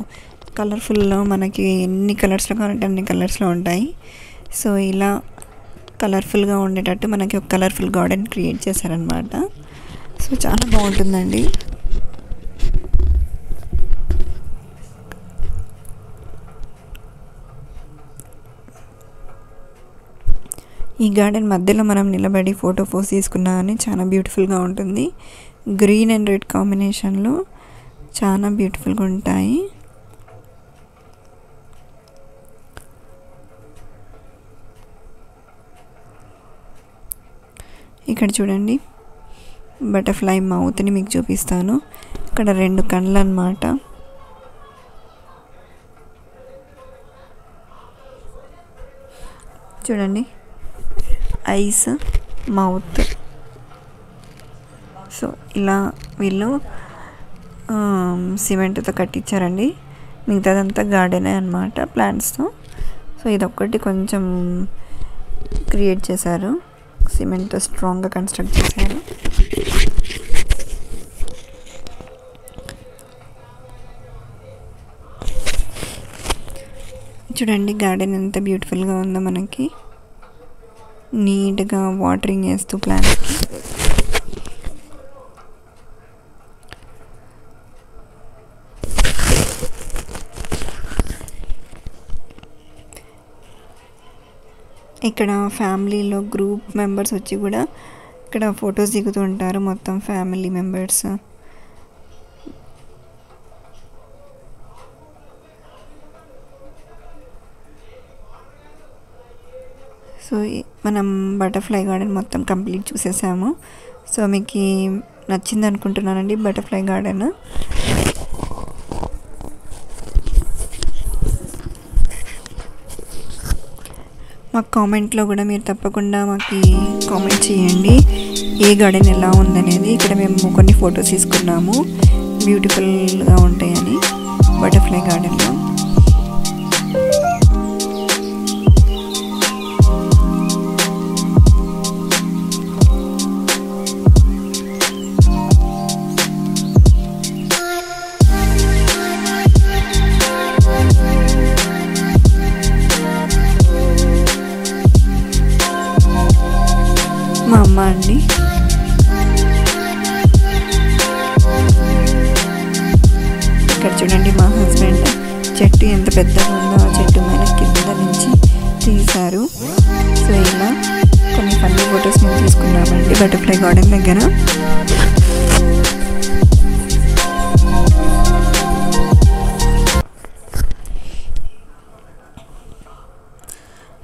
కలర్ఫుల్లో మనకి ఎన్ని కలర్స్లో కావాలంటే అన్ని కలర్స్లో ఉంటాయి. సో ఇలా కలర్ఫుల్గా ఉండేటట్టు మనకి ఒక కలర్ఫుల్ గార్డెన్ క్రియేట్ చేశారనమాట. సో చాలా బాగుంటుందండి. ఈ గార్డెన్ మధ్యలో మనం నిలబడి ఫోటో పోజ్ తీసుకున్నా కానీ చాలా బ్యూటిఫుల్గా ఉంటుంది. గ్రీన్ అండ్ రెడ్ కాంబినేషన్లో చాలా బ్యూటిఫుల్గా ఉంటాయి. ఇక్కడ చూడండి బటర్ఫ్లై మౌత్ని మీకు చూపిస్తాను. ఇక్కడ 2 కళ్ళు అన్నమాట. చూడండి ఐస్, మౌత్. సో ఇలా వీళ్ళు సిమెంట్తో కట్టించారండి. మిగతాదంతా గార్డెనే అన్నమాట ప్లాంట్స్తో. సో ఇదొక్కటి కొంచెం క్రియేట్ చేశారు, సిమెంట్తో స్ట్రాంగ్గా కన్స్ట్రక్ట్ చేశారు. చూడండి గార్డెన్ ఎంత బ్యూటిఫుల్గా ఉందో, మనకి నీట్గా వాటరింగ్ చేస్తూ ప్లాంట్కి. ఇక్కడ ఫ్యామిలీలో గ్రూప్ మెంబర్స్ వచ్చి కూడా ఇక్కడ ఫొటోస్ దిగుతూ ఉంటారు, మొత్తం ఫ్యామిలీ మెంబర్స్. సో మనం బటర్ఫ్లై గార్డెన్ మొత్తం కంప్లీట్ చూసేసాము. సో మీకు నచ్చింది అనుకుంటున్నానండి బటర్ఫ్లై గార్డెన్. మాకు కామెంట్లో కూడా మీరు తప్పకుండా మాకు కామెంట్ చేయండి ఏ గార్డెన్ ఎలా ఉందనేది. ఇక్కడ మేము కొన్ని ఫొటోస్ తీసుకున్నాము, బ్యూటిఫుల్గా ఉంటాయని బటర్ఫ్లై గార్డెన్లో. మా అమ్మ అండి. ఇక్కడ చూడండి మా హస్బెండ్ చెట్టు ఎంత పెద్దగా ఉందో ఆ చెట్టు మీద కింద నుంచి తీశారు. సో ఇలా కొన్ని ఫన్నీ ఫొటోస్ మేము తీసుకున్నామండి బటర్ఫ్లై గార్డెన్ దగ్గర.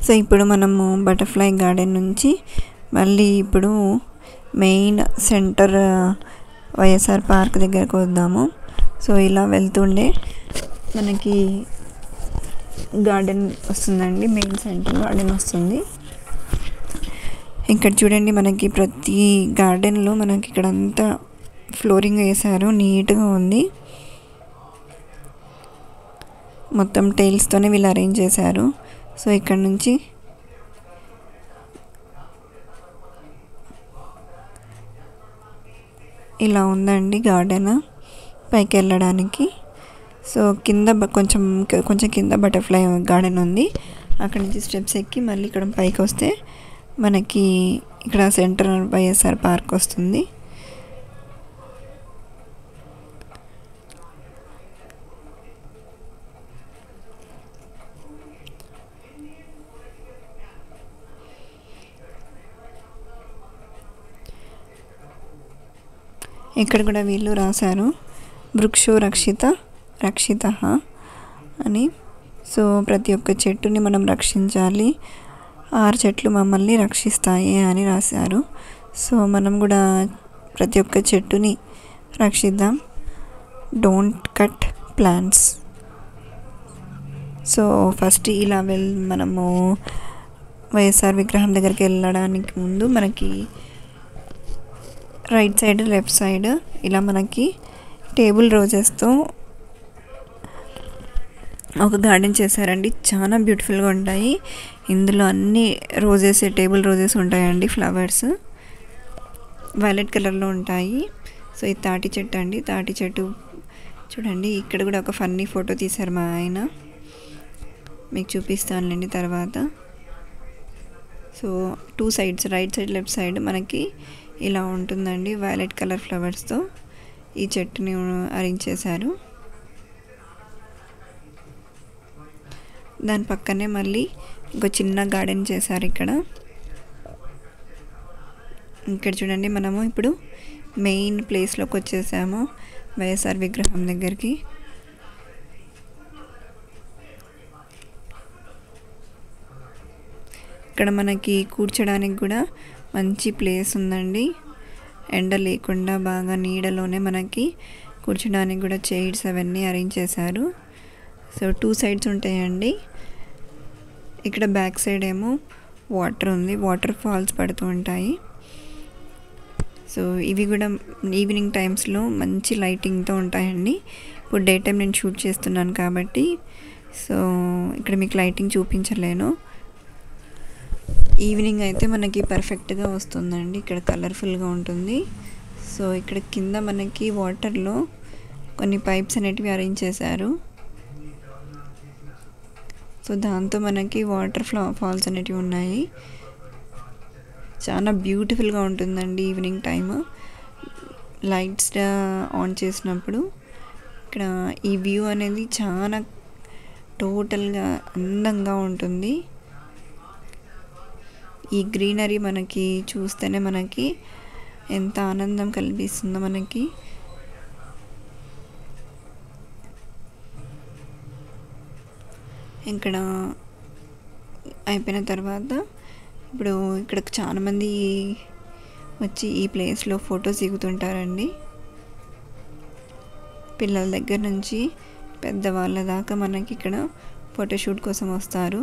సో ఇప్పుడు మనము బటర్ఫ్లై గార్డెన్ నుంచి మళ్ళీ ఇప్పుడు మెయిన్ సెంటర్ వైఎస్ఆర్ పార్క్ దగ్గరకు వద్దాము. సో ఇలా వెళ్తుండే మనకి గార్డెన్ వస్తుందండి, మెయిన్ సెంటర్ గార్డెన్ వస్తుంది. ఇక్కడ చూడండి మనకి ప్రతి గార్డెన్లో మనకి ఇక్కడ అంతా ఫ్లోరింగ్ వేశారు, నీట్గా ఉంది. మొత్తం టైల్స్తోనే వీళ్ళు అరేంజ్ చేశారు. సో ఇక్కడ నుంచి ఇలా ఉందండి గార్డెన్ పైకి వెళ్ళడానికి. సో కింద కొంచెం కింద బటర్ఫ్లై గార్డెన్ ఉంది. అక్కడ నుంచి స్టెప్స్ ఎక్కి మళ్ళీ ఇక్కడ పైకి వస్తే మనకి ఇక్కడ సెంటర్ వైఎస్ఆర్ పార్క్ వస్తుంది. ఇక్కడ కూడా వీళ్ళు రాశారు వృక్షో రక్షిత అని. సో ప్రతి ఒక్క చెట్టుని మనం రక్షించాలి, 6 చెట్లు మమ్మల్ని రక్షిస్తాయి అని రాశారు. సో మనం కూడా ప్రతి ఒక్క చెట్టుని రక్షిద్దాం. Don't cut plants. So first ఇలా మనము వైఎస్ఆర్ విగ్రహం దగ్గరికి వెళ్ళడానికి ముందు మనకి రైట్ సైడ్ లెఫ్ట్ సైడ్ ఇలా మనకి టేబుల్ రోజెస్తో ఒక గార్డెన్ చేశారండి. చాలా బ్యూటిఫుల్గా ఉంటాయి. ఇందులో అన్ని రోజెస్, టేబుల్ రోజెస్ ఉంటాయండి. ఫ్లవర్స్ వైలెట్ కలర్లో ఉంటాయి. సో ఇది తాటి చెట్టు అండి. తాటి చెట్టు చూడండి. ఇక్కడ కూడా ఒక ఫన్నీ ఫోటో తీశారు మా ఆయన, మీకు చూపిస్తానులేండి తర్వాత. So 2 sides, right side left side మనకి ఇలా ఉంటుందండి. వైలెట్ కలర్ ఫ్లవర్స్తో ఈ చెట్టుని అరేంజ్ చేశారు. దాని పక్కనే మళ్ళీ ఇంకో చిన్న గార్డెన్ చేశారు ఇక్కడ. ఇక్కడ చూడండి, మనము ఇప్పుడు మెయిన్ ప్లేస్లోకి వచ్చేసాము, వైఎస్ఆర్ విగ్రహం దగ్గరికి. ఇక్కడ మనకి కూర్చోడానికి కూడా మంచి ప్లేస్ ఉందండి. ఎండ లేకుండా బాగా నీడలోనే మనకి కూర్చోడానికి కూడా చైర్స్ అవన్నీ అరేంజ్ చేశారు. సో 2 సైడ్స్ ఉంటాయండి. ఇక్కడ బ్యాక్ సైడ్ ఏమో వాటర్ ఉంది, వాటర్ ఫాల్స్ పడుతూ ఉంటాయి. సో ఇవి కూడా ఈవినింగ్ టైమ్స్లో మంచి లైటింగ్తో ఉంటాయండి. ఇప్పుడు డే టైం నేను షూట్ చేస్తున్నాను కాబట్టి సో ఇక్కడ మీకు లైటింగ్ చూపించలేను. ఈవినింగ్ అయితే మనకి పర్ఫెక్ట్గా వస్తుందండి. ఇక్కడ కలర్ఫుల్గా ఉంటుంది. సో ఇక్కడ కింద మనకి వాటర్లో కొన్ని పైప్స్ అనేటివి అరేంజ్ చేశారు. సో దాంతో మనకి వాటర్ ఫాల్స్ అనేటివి ఉన్నాయి. చాలా బ్యూటిఫుల్గా ఉంటుందండి ఈవినింగ్ టైమ్ లైట్స్ ఆన్ చేసినప్పుడు. ఇక్కడ ఈ వ్యూ అనేది చాలా టోటల్గా అందంగా ఉంటుంది. ఈ గ్రీనరీ మనకి చూస్తేనే మనకి ఎంత ఆనందం కల్పిస్తుందో మనకి. ఇక్కడ అయిపోయిన తర్వాత ఇప్పుడు ఇక్కడ చాలామంది వచ్చి ఈ ప్లేస్లో ఫొటోస్ దిగుతుంటారండి. పిల్లల దగ్గర నుంచి పెద్దవాళ్ళ దాకా మనకి ఇక్కడ ఫోటోషూట్ కోసం వస్తారు.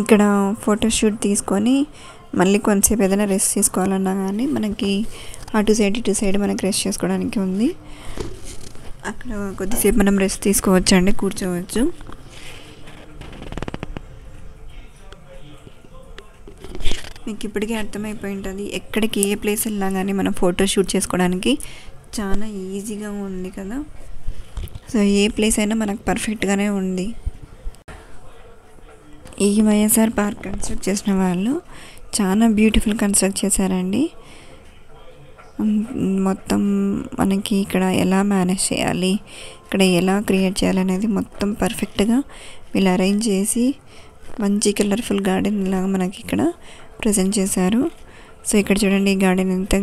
ఇక్కడ ఫోటోషూట్ తీసుకొని మళ్ళీ కొంతసేపు ఏదైనా రెస్ట్ తీసుకోవాలన్నా కానీ మనకి అటు సైడ్ ఇటు సైడ్ మనకి రెస్ట్ చేసుకోవడానికి ఉంది. అక్కడ కొద్దిసేపు మనం రెస్ట్ తీసుకోవచ్చు అండి, కూర్చోవచ్చు. మీకు ఇప్పటికే అర్థమైపోయి ఉంటుంది, ఎక్కడికి ఏ ప్లేస్ వెళ్ళినా కానీ మనం ఫోటో షూట్ చేసుకోవడానికి చాలా ఈజీగా ఉంది కదా. సో ఏ ప్లేస్ అయినా మనకు పర్ఫెక్ట్గానే ఉంది. ఈ వైఎస్ఆర్ పార్క్ కన్స్ట్రక్ట్ చేసిన వాళ్ళు చాలా బ్యూటిఫుల్ కన్స్ట్రక్ట్ చేశారండి. మొత్తం మనకి ఇక్కడ ఎలా మేనేజ్ చేయాలి, ఇక్కడ ఎలా క్రియేట్ చేయాలనేది మొత్తం పర్ఫెక్ట్గా వీళ్ళు అరేంజ్ చేసి మంచి కలర్ఫుల్ గార్డెన్ లాగా మనకి ఇక్కడ ప్రజెంట్ చేశారు. సో ఇక్కడ చూడండి, ఈ గార్డెన్ ఎంత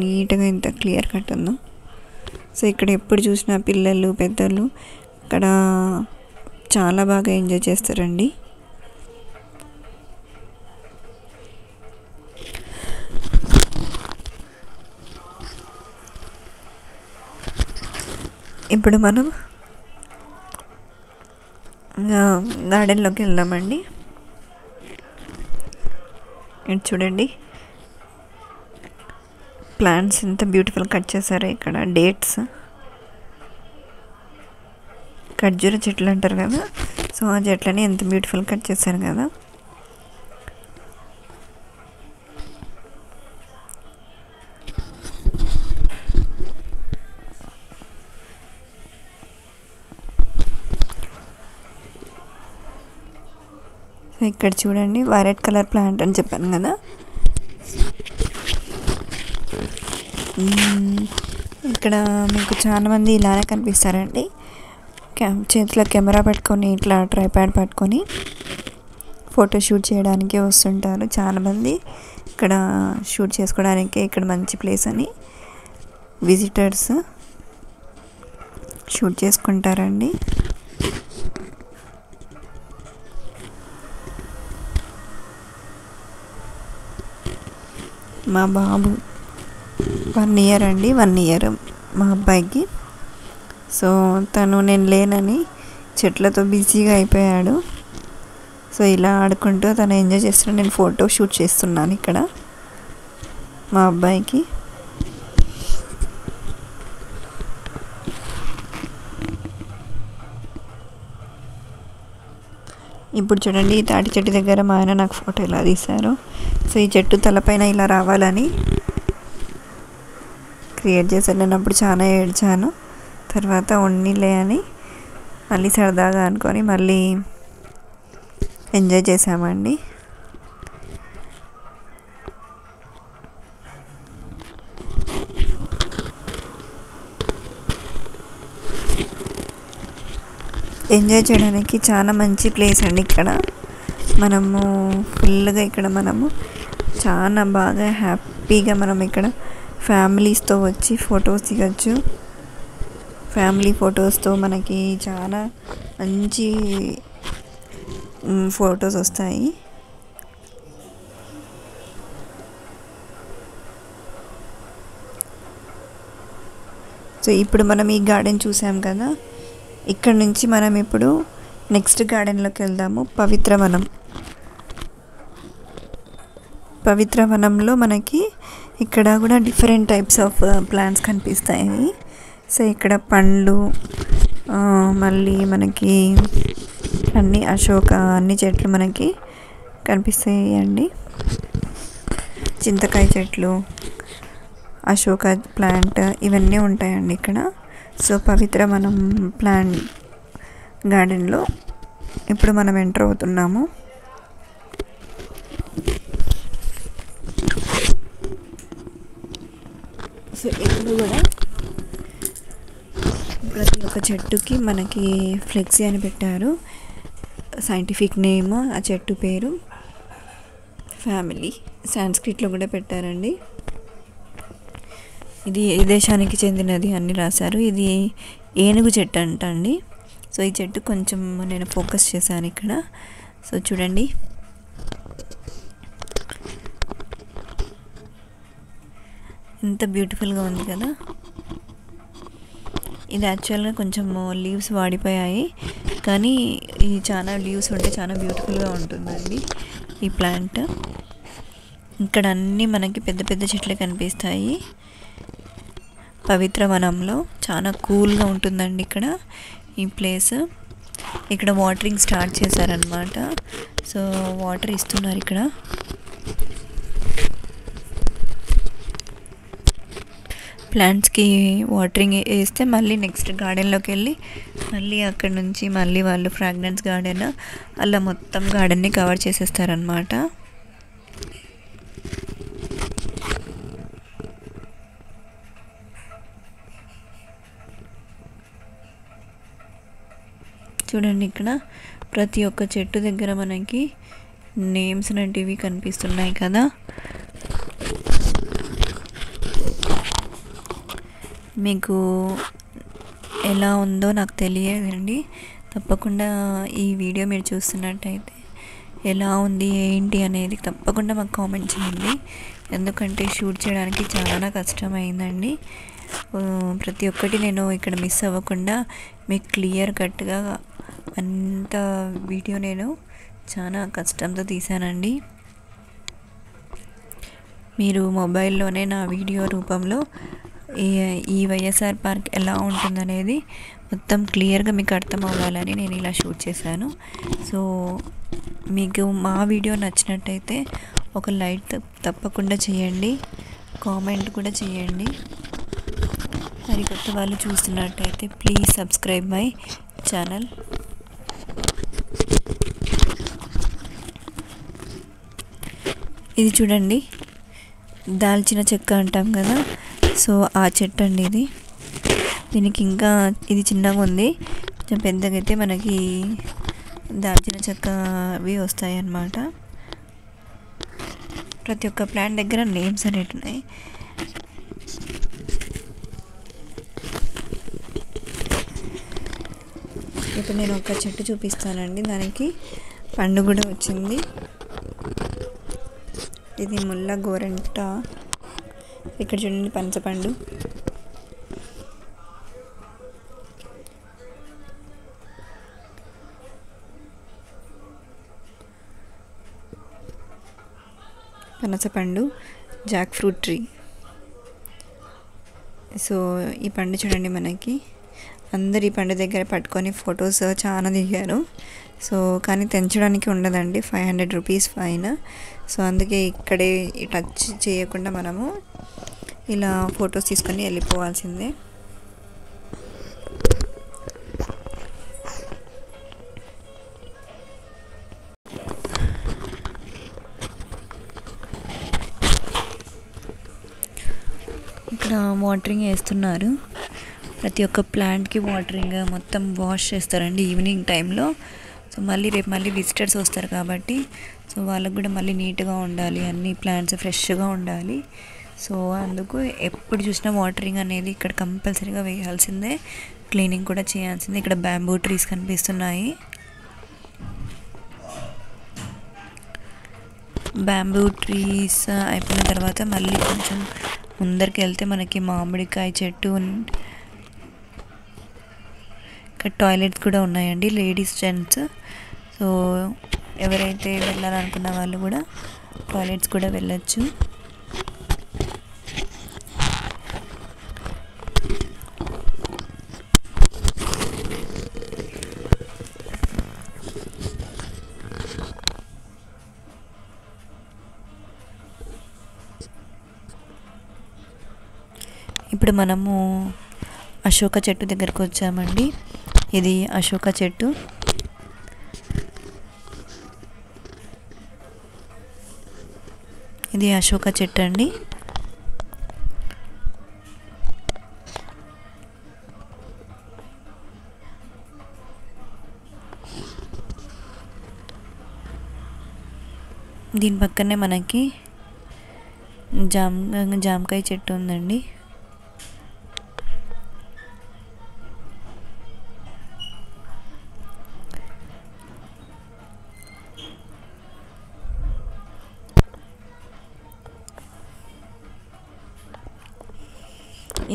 నీట్గా ఎంత క్లియర్ కట్ ఉందో. సో ఇక్కడ ఎప్పుడు చూసినా పిల్లలు పెద్దలు ఇక్కడ చాలా బాగా ఎంజాయ్ చేస్తారండి. ఇప్పుడు మనం గార్డెన్లోకి వెళ్దామండి. ఇది చూడండి, ప్లాంట్స్ ఎంత బ్యూటిఫుల్ కట్ చేశారో. ఇక్కడ డేట్స్, ఖర్జూర చెట్లు అంటారు కదా, సో ఆ చెట్లని ఎంత బ్యూటిఫుల్ కట్ చేశారు కదా. సో ఇక్కడ చూడండి వైలెట్ కలర్ ప్లాంట్ అని చెప్పాను కదా, ఇక్కడ మీకు చాలామంది ఇలానే కనిపిస్తారండి. చేతిలో కెమెరా పట్టుకొని ఇట్లా ట్రైపాడ్ పట్టుకొని ఫోటో షూట్ చేయడానికి వస్తుంటారు చాలామంది. ఇక్కడ షూట్ చేసుకోవడానికి ఇక్కడ మంచి ప్లేస్ అని విజిటర్స్ షూట్ చేసుకుంటారండి. మా బాబు 1 ఇయర్ అండి, 1 ఇయర్ మా అబ్బాయికి. సో తను నేను లేనని చెట్లతో బిజీగా అయిపోయాడు. సో ఇలా ఆడుకుంటూ తను ఎంజాయ్ చేస్తున్నాడు. నేను ఫోటో షూట్ చేస్తున్నాను ఇక్కడ మా అబ్బాయికి. ఇప్పుడు చూడండి ఈ తాటి చెట్టు దగ్గర మా ఆయన నాకు ఫోటో ఇలా తీశారు. సో ఈ చెట్టు తలపైన ఇలా రావాలని క్రియేట్ చేశాను. నేను అప్పుడు చాలా ఏడ్చాను. తర్వాత ఉన్నిలే అని మళ్ళీ సరదాగా అనుకొని మళ్ళీ ఎంజాయ్ చేసామండి. ఎంజాయ్ చేయడానికి చాలా మంచి ప్లేస్ అండి ఇక్కడ. మనము ఫుల్గా ఇక్కడ మనము చాలా బాగా హ్యాపీగా మనం ఇక్కడ ఫ్యామిలీస్తో వచ్చి ఫొటోస్ దిగచ్చు. ఫ్యామిలీ ఫొటోస్తో మనకి చాలా మంచి ఫొటోస్ వస్తాయి. సో ఇప్పుడు మనం ఈ గార్డెన్ చూసాం కదా, ఇక్కడ నుంచి మనం ఇప్పుడు నెక్స్ట్ గార్డెన్లోకి వెళ్దాము. పవిత్ర వనంలో మనకి ఇక్కడ కూడా డిఫరెంట్ టైప్స్ ఆఫ్ ప్లాంట్స్ కనిపిస్తాయి. సో ఇక్కడ పండ్లు, మళ్ళీ మనకి అన్ని అశోక అన్ని చెట్లు మనకి కనిపిస్తాయి అండి. చింతకాయ చెట్లు, అశోక ప్లాంట్ ఇవన్నీ ఉంటాయండి ఇక్కడ. సో పవిత్ర వనం ప్లాంట్ గార్డెన్లో ఇప్పుడు మనం ఎంటర్ అవుతున్నాము. సో ఇక్కడ కూడా ప్రతి ఒక్క చెట్టుకి మనకి ఫ్లెక్సీ అని పెట్టారు. సైంటిఫిక్ నేమ్ ఆ చెట్టు పేరు, ఫ్యామిలీ సాంస్క్రిట్లో కూడా పెట్టారండి. ఇది ఏ దేశానికి చెందినది అని రాశారు. ఇది ఏనుగు చెట్టు అంట అండి. సో ఈ చెట్టు కొంచెం నేను ఫోకస్ చేశాను ఇక్కడ. సో చూడండి ఎంత బ్యూటిఫుల్గా ఉంది కదా. ఇది యాక్చువల్గా కొంచెం లీవ్స్ వాడిపోయాయి, కానీ ఇది చాలా లీవ్స్ ఉంటే చాలా బ్యూటిఫుల్గా ఉంటుందండి ఈ ప్లాంట్. ఇక్కడ అన్నీ మనకి పెద్ద పెద్ద చెట్లే కనిపిస్తాయి. పవిత్ర వనంలో చాలా కూల్గా ఉంటుందండి ఇక్కడ ఈ ప్లేస్. ఇక్కడ వాటరింగ్ స్టార్ట్ చేశారనమాట. సో వాటర్ ఇస్తున్నారు ఇక్కడ. ప్లాంట్స్కి వాటరింగ్ వేస్తే మళ్ళీ నెక్స్ట్ గార్డెన్లోకి వెళ్ళి మళ్ళీ అక్కడ నుంచి మళ్ళీ వాళ్ళు ఫ్రాగ్రెన్స్ గార్డెన్ అలా మొత్తం గార్డెన్ని కవర్ చేసేస్తారనమాట. చూడండి ఇక్కడ ప్రతి ఒక్క చెట్టు దగ్గర మనకి నేమ్స్ లాంటివి కనిపిస్తున్నాయి కదా. మీకు ఎలా ఉందో నాకు తెలియదండి. తప్పకుండా ఈ వీడియో మీరు చూస్తున్నట్టయితే ఎలా ఉంది ఏంటి అనేది తప్పకుండా మాకు కామెంట్ చేయండి. ఎందుకంటే షూట్ చేయడానికి చాలా కష్టమైందండి. ప్రతి ఒక్కటి నేను ఇక్కడ మిస్ అవ్వకుండా మీకు క్లియర్ కట్గా అంత వీడియో నేను చాలా కష్టంతో తీసానండి. మీరు మొబైల్లోనే నా వీడియో రూపంలో ఈ వైఎస్ఆర్ పార్క్ ఎలా ఉంటుందనేది మొత్తం క్లియర్గా మీకు అర్థం అవ్వాలని నేను ఇలా షూట్ చేశాను. సో మీకు మా వీడియో నచ్చినట్టయితే ఒక లైక్ తప్పకుండా చేయండి, కామెంట్ కూడా చేయండి. మరి కొత్త వాళ్ళు చూస్తున్నట్టయితే ప్లీజ్ సబ్స్క్రైబ్ మై ఛానల్. ఇది చూడండి, దాల్చిన చెక్క అంటాం కదా, సో ఆ చెట్టు అండి ఇది. దీనికి ఇంకా ఇది చిన్నగా ఉంది, కొంచెం పెద్దగా అయితే మనకి దాల్చిన చెక్క అవి వస్తాయి అన్నమాట. ప్రతి ఒక్క ప్లాంట్ దగ్గర నేమ్స్ అనేవి ఉన్నాయి. ఇప్పుడు నేను ఒక చెట్టు చూపిస్తానండి, దానికి పండు కూడా వచ్చింది. ఇది ముల్ల గోరంట. ఇక్కడ చూడండి పనసపండు. పనసపండు, జాక్ ఫ్రూట్ ట్రీ. సో ఈ పండు చూడండి, మనకి అందరు ఈ పండు దగ్గర పట్టుకొని ఫొటోస్ చాలా దిగారు. సో కానీ తెంచడానికి ఉండదండి, 500 రూపీస్ ఫైన్. సో అందుకే ఇక్కడే టచ్ చేయకుండా మనము ఇలా ఫొటోస్ తీసుకొని వెళ్ళిపోవాల్సిందే. ఇక్కడ వాటరింగ్ వేస్తున్నారు. ప్రతి ఒక్క ప్లాంట్కి వాటరింగ్ మొత్తం వాష్ చేస్తారండి ఈవినింగ్ టైంలో. సో రేపు మళ్ళీ విజిటర్స్ వస్తారు కాబట్టి సో వాళ్ళకు కూడా మళ్ళీ నీట్గా ఉండాలి, అన్ని ప్లాంట్స్ ఫ్రెష్గా ఉండాలి. సో అందుకు ఎప్పుడు చూసినా వాటరింగ్ అనేది ఇక్కడ కంపల్సరీగా వేయాల్సిందే, క్లీనింగ్ కూడా చేయాల్సిందే. ఇక్కడ బ్యాంబూ ట్రీస్ కనిపిస్తున్నాయి. బ్యాంబూ ట్రీస్ అయిపోయిన తర్వాత మళ్ళీ కొంచెం ముందరికి వెళ్తే మనకి మామిడికాయ చెట్టు, ఇక్కడ టాయిలెట్స్ కూడా ఉన్నాయండి, లేడీస్ జెంట్స్. సో ఎవరైతే వెళ్ళాలనుకున్న వాళ్ళు కూడా టాయిలెట్స్ కూడా వెళ్ళచ్చు. ఇప్పుడు మనము అశోక చెట్టు దగ్గరకు వచ్చామండి. ఇది అశోక చెట్టు. ఇది అశోక చెట్టు అండి. దీని పక్కనే మనకి జామకాయ చెట్టు ఉందండి.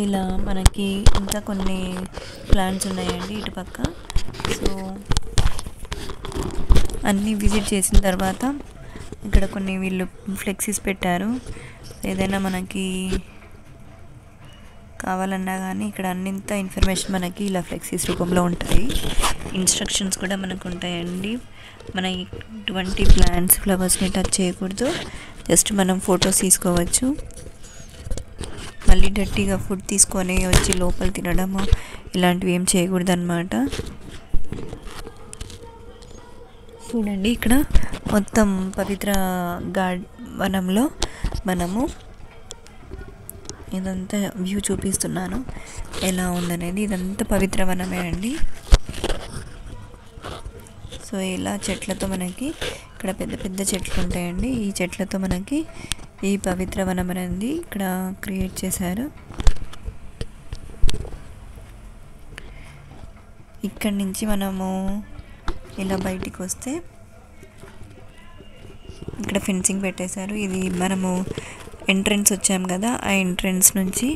ఇలా మనకి ఇంకా కొన్ని ప్లాంట్స్ ఉన్నాయండి ఇటుపక్క. సో అన్నీ విజిట్ చేసిన తర్వాత ఇక్కడ కొన్ని వీళ్ళు ఫ్లెక్సీస్ పెట్టారు. ఏదైనా మనకి కావాలన్నా కానీ ఇక్కడ అన్నింత ఇన్ఫర్మేషన్ మనకి ఇలా ఫ్లెక్సీస్ రూపంలో ఉంటాయి. ఇన్స్ట్రక్షన్స్ కూడా మనకు ఉంటాయండి. మన ఇటువంటి ప్లాంట్స్ ఫ్లవర్స్ని టచ్ చేయకూడదు, జస్ట్ మనం ఫొటోస్ తీసుకోవచ్చు. మళ్ళీ డర్టీగా ఫుడ్ తీసుకొని వచ్చి లోపల తినడము ఇలాంటివి ఏం చేయకూడదు అన్నమాట. చూడండి, ఇక్కడ మొత్తం పవిత్ర వనంలో మనము ఇదంతా వ్యూ చూపిస్తున్నాను ఎలా ఉందనేది. ఇదంతా పవిత్ర వనమే అండి. సో ఇలా చెట్లతో మనకి ఇక్కడ పెద్ద పెద్ద చెట్లు ఉంటాయండి. ఈ చెట్లతో మనకి ఈ పవిత్ర వనం అనేది ఇక్కడ క్రియేట్ చేశారు. ఇక్కడి నుంచి మనము ఇలా బయటికి వస్తే ఇక్కడ ఫెన్సింగ్ పెట్టేశారు. ఇది మనము ఎంట్రన్స్ వచ్చాం కదా, ఆ ఎంట్రన్స్ నుంచి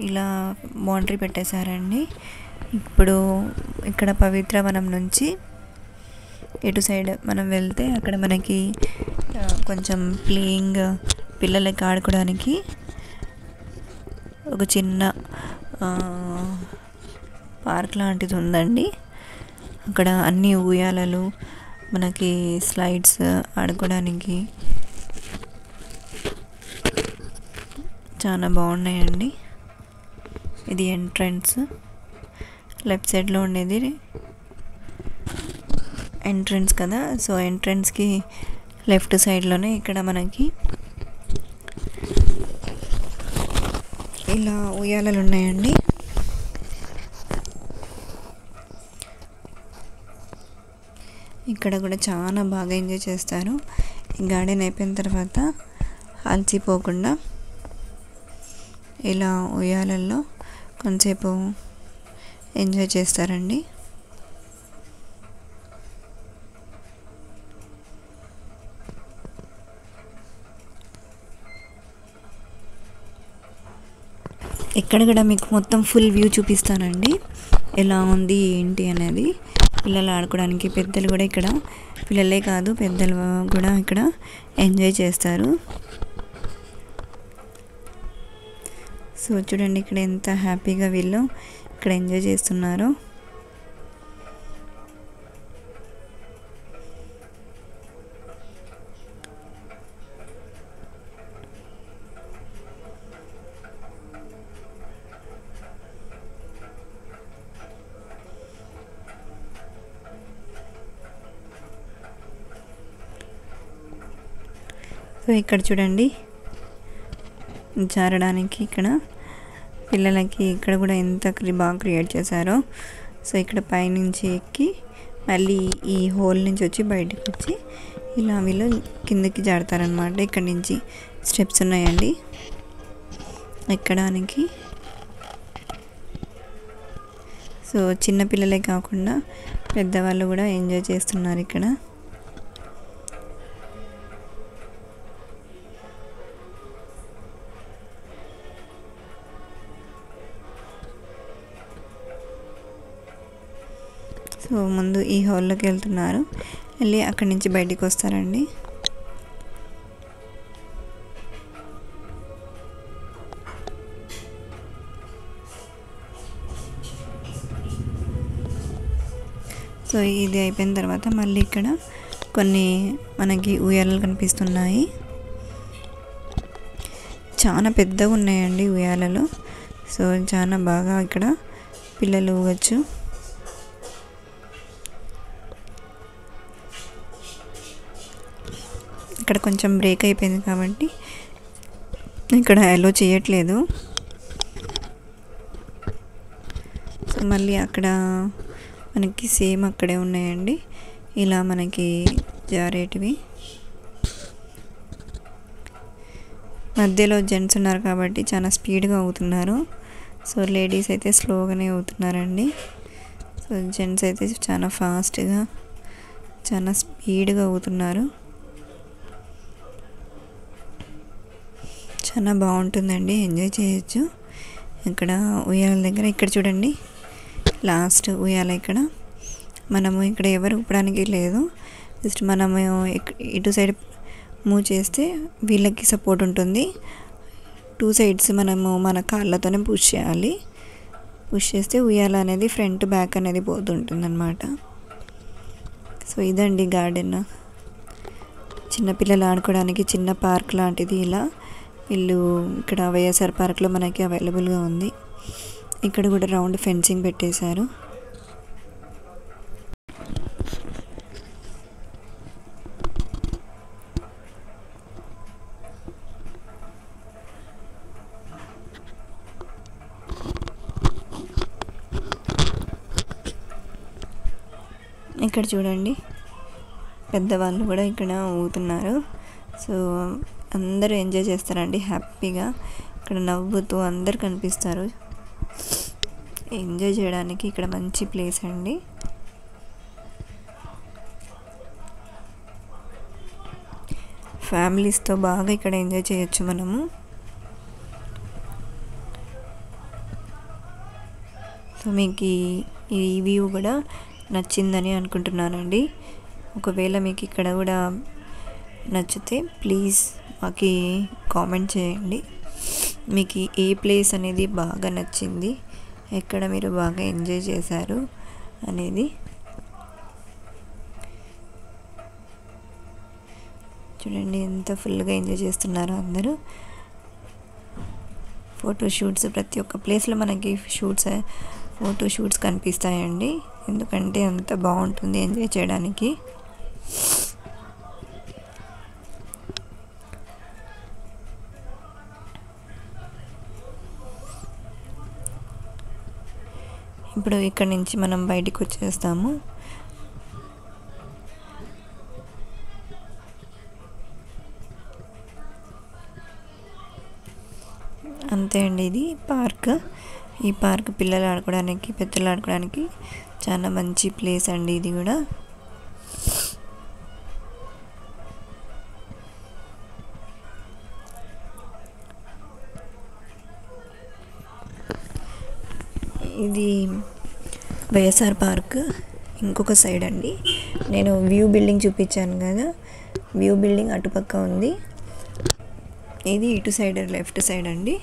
ఇలా బౌండరీ పెట్టేశారండి. ఇప్పుడు ఇక్కడ పవిత్ర వనం నుంచి ఎటు సైడ్ మనం వెళ్తే అక్కడ మనకి కొంచెం ప్లేయింగ్, పిల్లలకి ఆడుకోవడానికి ఒక చిన్న పార్క్ లాంటిది ఉందండి. అక్కడ అన్ని ఉయ్యాలలు, మనకి స్లైడ్స్ ఆడుకోవడానికి చాలా బాగున్నాయండి. ఇది ఎంట్రన్స్. లెఫ్ట్ సైడ్లో ఉండేది ఎంట్రన్స్ కదా, సో ఎంట్రన్స్కి లెఫ్ట్ సైడ్లోనే ఇక్కడ మనకి ఇలా ఉయ్యాలలు ఉన్నాయండి. ఇక్కడ కూడా చాలా బాగా ఎంజాయ్ చేస్తారు. ఈ గార్డెన్ అయిపోయిన తర్వాత అలసిపోకుండా ఇలా ఉయ్యాలల్లో కొంచెంసేపు ఎంజాయ్ చేస్తారండి. ఇక్కడ కూడా మీకు మొత్తం ఫుల్ వ్యూ చూపిస్తానండి, ఎలా ఉంది ఏంటి అనేది. పిల్లలు ఆడుకోవడానికి, పెద్దలు కూడా ఇక్కడ, పిల్లలే కాదు పెద్దలు కూడా ఇక్కడ ఎంజాయ్ చేస్తారు. సో చూడండి ఇక్కడ ఎంత హ్యాపీగా వీళ్ళు ఇక్కడ ఎంజాయ్ చేస్తున్నారు. సో ఇక్కడ చూడండి జారడానికి ఇక్కడ పిల్లలకి ఇక్కడ కూడా ఎంత బాగా క్రియేట్ చేశారో. సో ఇక్కడ పైనుంచి ఎక్కి మళ్ళీ ఈ హోల్ నుంచి వచ్చి బయటకు వచ్చి ఇలా వీళ్ళు కిందకి జారుతారనమాట. ఇక్కడ నుంచి స్టెప్స్ ఉన్నాయండి ఎక్కడానికి. సో చిన్నపిల్లలే కాకుండా పెద్దవాళ్ళు కూడా ఎంజాయ్ చేస్తున్నారు ఇక్కడ. సో ముందు ఈ హాల్లోకి వెళ్తున్నారు, వెళ్ళి అక్కడి నుంచి బయటికి వస్తారండి. సో ఇది అయిపోయిన తర్వాత మళ్ళీ ఇక్కడ కొన్ని మనకి ఉయ్యాలలు కనిపిస్తున్నాయి. చాలా పెద్దగా ఉన్నాయండి ఉయ్యాలలు. సో చాలా బాగా ఇక్కడ పిల్లలు ఊగచ్చు. ఇక్కడ కొంచెం బ్రేక్ అయిపోయింది కాబట్టి ఇక్కడ అలో చేయట్లేదు. సో మళ్ళీ అక్కడ మనకి సేమ్ అక్కడే ఉన్నాయండి ఇలా మనకి జారేటివి. మధ్యలో జెంట్స్ ఉన్నారు కాబట్టి చాలా స్పీడ్గా అవుతున్నారు. సో లేడీస్ అయితే స్లోగానే అవుతున్నారండి. సో జెంట్స్ అయితే చాలా ఫాస్ట్గా చాలా స్పీడ్గా అవుతున్నారు. చాలా బాగుంటుందండి, ఎంజాయ్ చేయొచ్చు. ఇక్కడ ఉయ్యాల దగ్గర ఇక్కడ చూడండి లాస్ట్ ఉయ్యాల. ఇక్కడ మనము ఇక్కడ ఎవరు ఊపడానికి లేదు, జస్ట్ మనము ఇటు సైడ్ మూవ్ చేస్తే వీళ్ళకి సపోర్ట్ ఉంటుంది. 2 సైడ్స్ మనము మన కాళ్ళతోనే పుష్ చేయాలి. పుష్ చేస్తే ఉయ్యాల అనేది ఫ్రంట్ బ్యాక్ అనేది పోతుంటుంది అన్నమాట. సో ఇదండి గార్డెన్. చిన్నపిల్లలు ఆడుకోవడానికి చిన్న పార్క్ లాంటిది ఇలా వీళ్ళు ఇక్కడ వైఎస్ఆర్ పార్క్లో మనకి అవైలబుల్గా ఉంది. ఇక్కడ కూడా రౌండ్ ఫెన్సింగ్ పెట్టేశారు. ఇక్కడ చూడండి పెద్దవాళ్ళు కూడా ఇక్కడ ఊగుతున్నారు. సో అందరూ ఎంజాయ్ చేస్తారండి హ్యాపీగా. ఇక్కడ నవ్వుతూ అందరు కనిపిస్తారు. ఎంజాయ్ చేయడానికి ఇక్కడ మంచి ప్లేస్ అండి. ఫ్యామిలీస్తో బాగా ఇక్కడ ఎంజాయ్ చేయొచ్చు మనము. సో మీకు ఈ వ్యూ కూడా నచ్చిందని అనుకుంటున్నానండి. ఒకవేళ మీకు ఇక్కడ కూడా నచ్చితే ప్లీజ్ మాకు కామెంట్ చేయండి. మీకు ఏ ప్లేస్ అనేది బాగా నచ్చింది, ఎక్కడ మీరు బాగా ఎంజాయ్ చేశారు అనేది. చూడండి ఎంత ఫుల్గా ఎంజాయ్ చేస్తున్నారో అందరూ. ఫోటోషూట్స్ ప్రతి ఒక్క ప్లేస్లో మనకి ఫోటో షూట్స్ కనిపిస్తాయండి, ఎందుకంటే అంత బాగుంటుంది ఎంజాయ్ చేయడానికి. ఇప్పుడు ఇక్కడ నుంచి మనం బయటికి వచ్చేస్తాము. అంతే అండి, ఇది పార్క్. ఈ పార్క్ పిల్లలు ఆడుకోవడానికి, పెద్దలు ఆడుకోవడానికి చాలా మంచి ప్లేస్ అండి ఇది కూడా. ఇది వైఎస్ఆర్ పార్క్ ఇంకొక సైడ్ అండి. నేను వ్యూ బిల్డింగ్ చూపించాను కదా, వ్యూ బిల్డింగ్ అటుపక్క ఉంది. ఇది ఇటు సైడ్ లెఫ్ట్ సైడ్ అండి.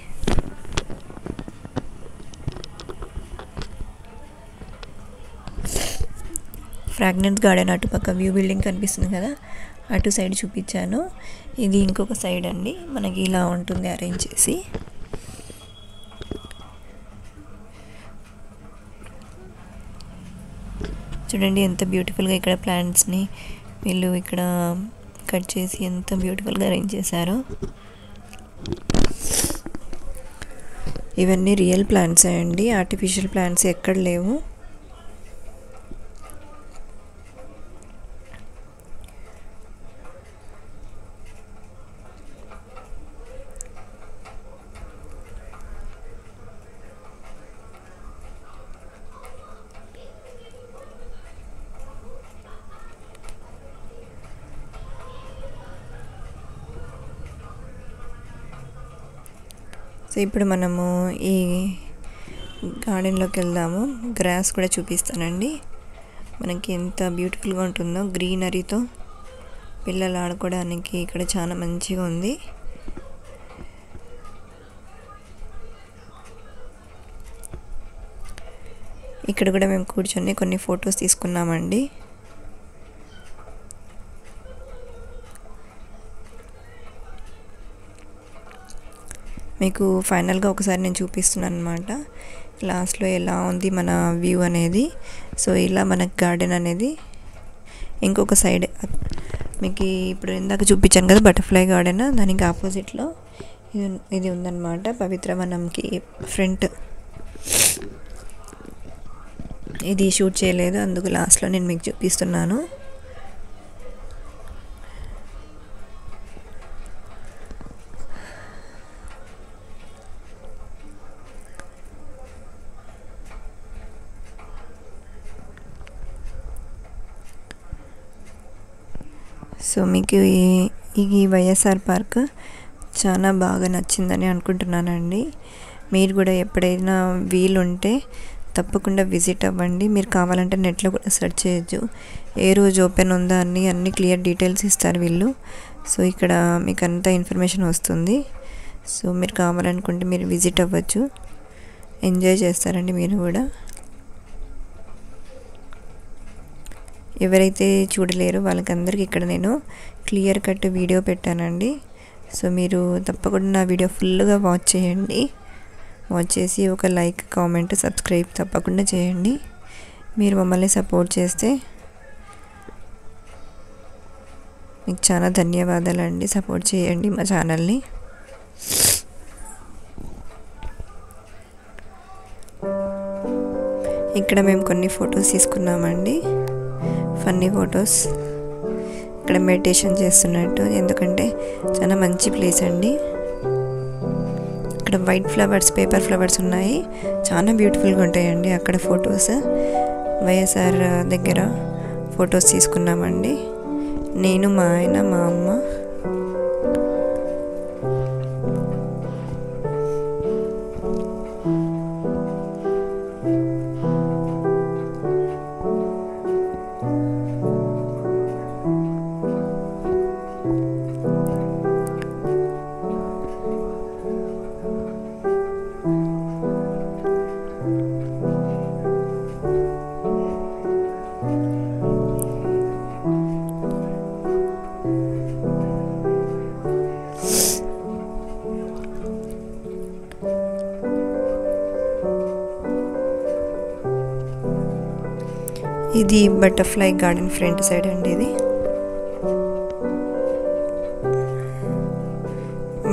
ఫ్రాగ్నెన్స్ గార్డెన్ అటుపక్క వ్యూ బిల్డింగ్ కనిపిస్తుంది కదా, అటు సైడ్ చూపించాను. ఇది ఇంకొక సైడ్ అండి, మనకి ఇలా ఉంటుంది అరేంజ్ చేసి. చూడండి ఎంత బ్యూటిఫుల్గా ఇక్కడ ప్లాంట్స్ని వీళ్ళు ఇక్కడ కట్ చేసి ఎంత బ్యూటిఫుల్గా అరేంజ్ చేశారో. ఇవన్నీ రియల్ ప్లాంట్స్ అండి, ఆర్టిఫిషియల్ ప్లాంట్స్ ఎక్కడ లేవు. సో ఇప్పుడు మనము ఈ గార్డెన్లోకి వెళ్దాము. గ్రాస్ కూడా చూపిస్తానండి, మనకి ఎంత బ్యూటిఫుల్గా ఉంటుందో గ్రీనరీతో. పిల్లలు ఆడుకోవడానికి ఇక్కడ చాలా మంచిగా ఉంది. ఇక్కడ కూడా మేము కూర్చొని కొన్ని ఫొటోస్ తీసుకున్నామండి. మీకు ఫైనల్గా ఒకసారి నేను చూపిస్తున్నాను అనమాట, లాస్ట్లో ఎలా ఉంది మన వ్యూ అనేది. సో ఇలా మనకు గార్డెన్ అనేది ఇంకొక సైడ్ మీకు ఇప్పుడు ఇందాక చూపించాను కదా బటర్ఫ్లై గార్డెన్, దానికి ఆపోజిట్లో ఇది ఉందన్నమాట. పవిత్రవనంకి ఫ్రంట్ ఇది షూట్ చేయలేదు, అందుకు లాస్ట్లో నేను మీకు చూపిస్తున్నాను. సో మీకు ఈ వైఎస్ఆర్ పార్క్ చాలా బాగా నచ్చిందని అనుకుంటున్నానండి. మీరు కూడా ఎప్పుడైనా వీలుంటే తప్పకుండా విజిట్ అవ్వండి. మీరు కావాలంటే నెట్లో కూడా సెర్చ్ చేయొచ్చు, ఏ రోజు ఓపెన్ ఉందా అని అన్ని క్లియర్ డీటెయిల్స్ ఇస్తారు వీళ్ళు. సో ఇక్కడ మీకు అంతా ఇన్ఫర్మేషన్ వస్తుంది. సో మీరు కావాలనుకుంటే మీరు విజిట్ అవ్వచ్చు, ఎంజాయ్ చేస్తారండి మీరు కూడా. ఎవరైతే చూడలేరో వాళ్ళకందరికీ ఇక్కడ నేను క్లియర్ కట్ వీడియో పెట్టానండి. సో మీరు తప్పకుండా నా వీడియో ఫుల్గా వాచ్ చేయండి. వాచ్ చేసి ఒక లైక్, కామెంట్, సబ్స్క్రైబ్ తప్పకుండా చేయండి. మీరు మమ్మల్ని సపోర్ట్ చేస్తే మీకు చాలా ధన్యవాదాలండి. సపోర్ట్ చేయండి మా ఛానల్ని. ఇక్కడ మేము కొన్ని ఫొటోస్ తీసుకున్నామండి, ఫన్నీ ఫొటోస్. ఇక్కడ మెడిటేషన్ చేస్తున్నట్టు, ఎందుకంటే చాలా మంచి ప్లేస్ అండి. ఇక్కడ వైట్ ఫ్లవర్స్, పేపర్ ఫ్లవర్స్ ఉన్నాయి, చాలా బ్యూటిఫుల్గా ఉంటాయండి అక్కడ ఫొటోస్. వైఎస్ఆర్ దగ్గర ఫొటోస్ తీసుకున్నామండి, నేను, మా ఆయన, మా అమ్మ. ఇది బటర్ఫ్లై గార్డెన్ ఫ్రంట్ సైడ్ అండి. ఇది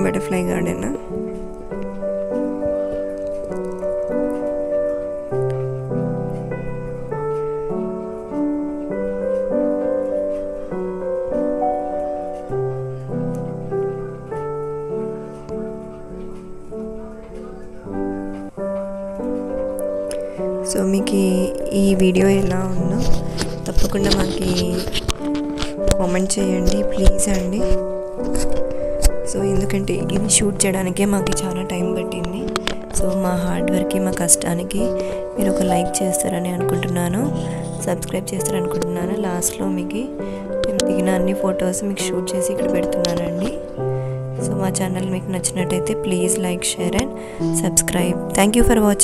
బటర్ఫ్లై గార్డెన్. సో మీకు ఈ వీడియో ఎలా ఉందో తప్పకుండా మాకు కామెంట్ చేయండి ప్లీజ్ అండి. సో ఎందుకంటే ఇది షూట్ చేయడానికే మాకు చాలా టైం పట్టింది. సో మా హార్డ్ వర్క్కి మా కష్టానికి మీరు ఒక లైక్ చేస్తారని అనుకుంటున్నాను, సబ్స్క్రైబ్ చేస్తారనుకుంటున్నాను. లాస్ట్లో మీకు మేము దిగిన అన్ని ఫొటోస్ మీకు షూట్ చేసి ఇక్కడ పెడుతున్నానండి. సో మా ఛానల్ మీకు నచ్చినట్టయితే please like, share and subscribe. Thank you for watching.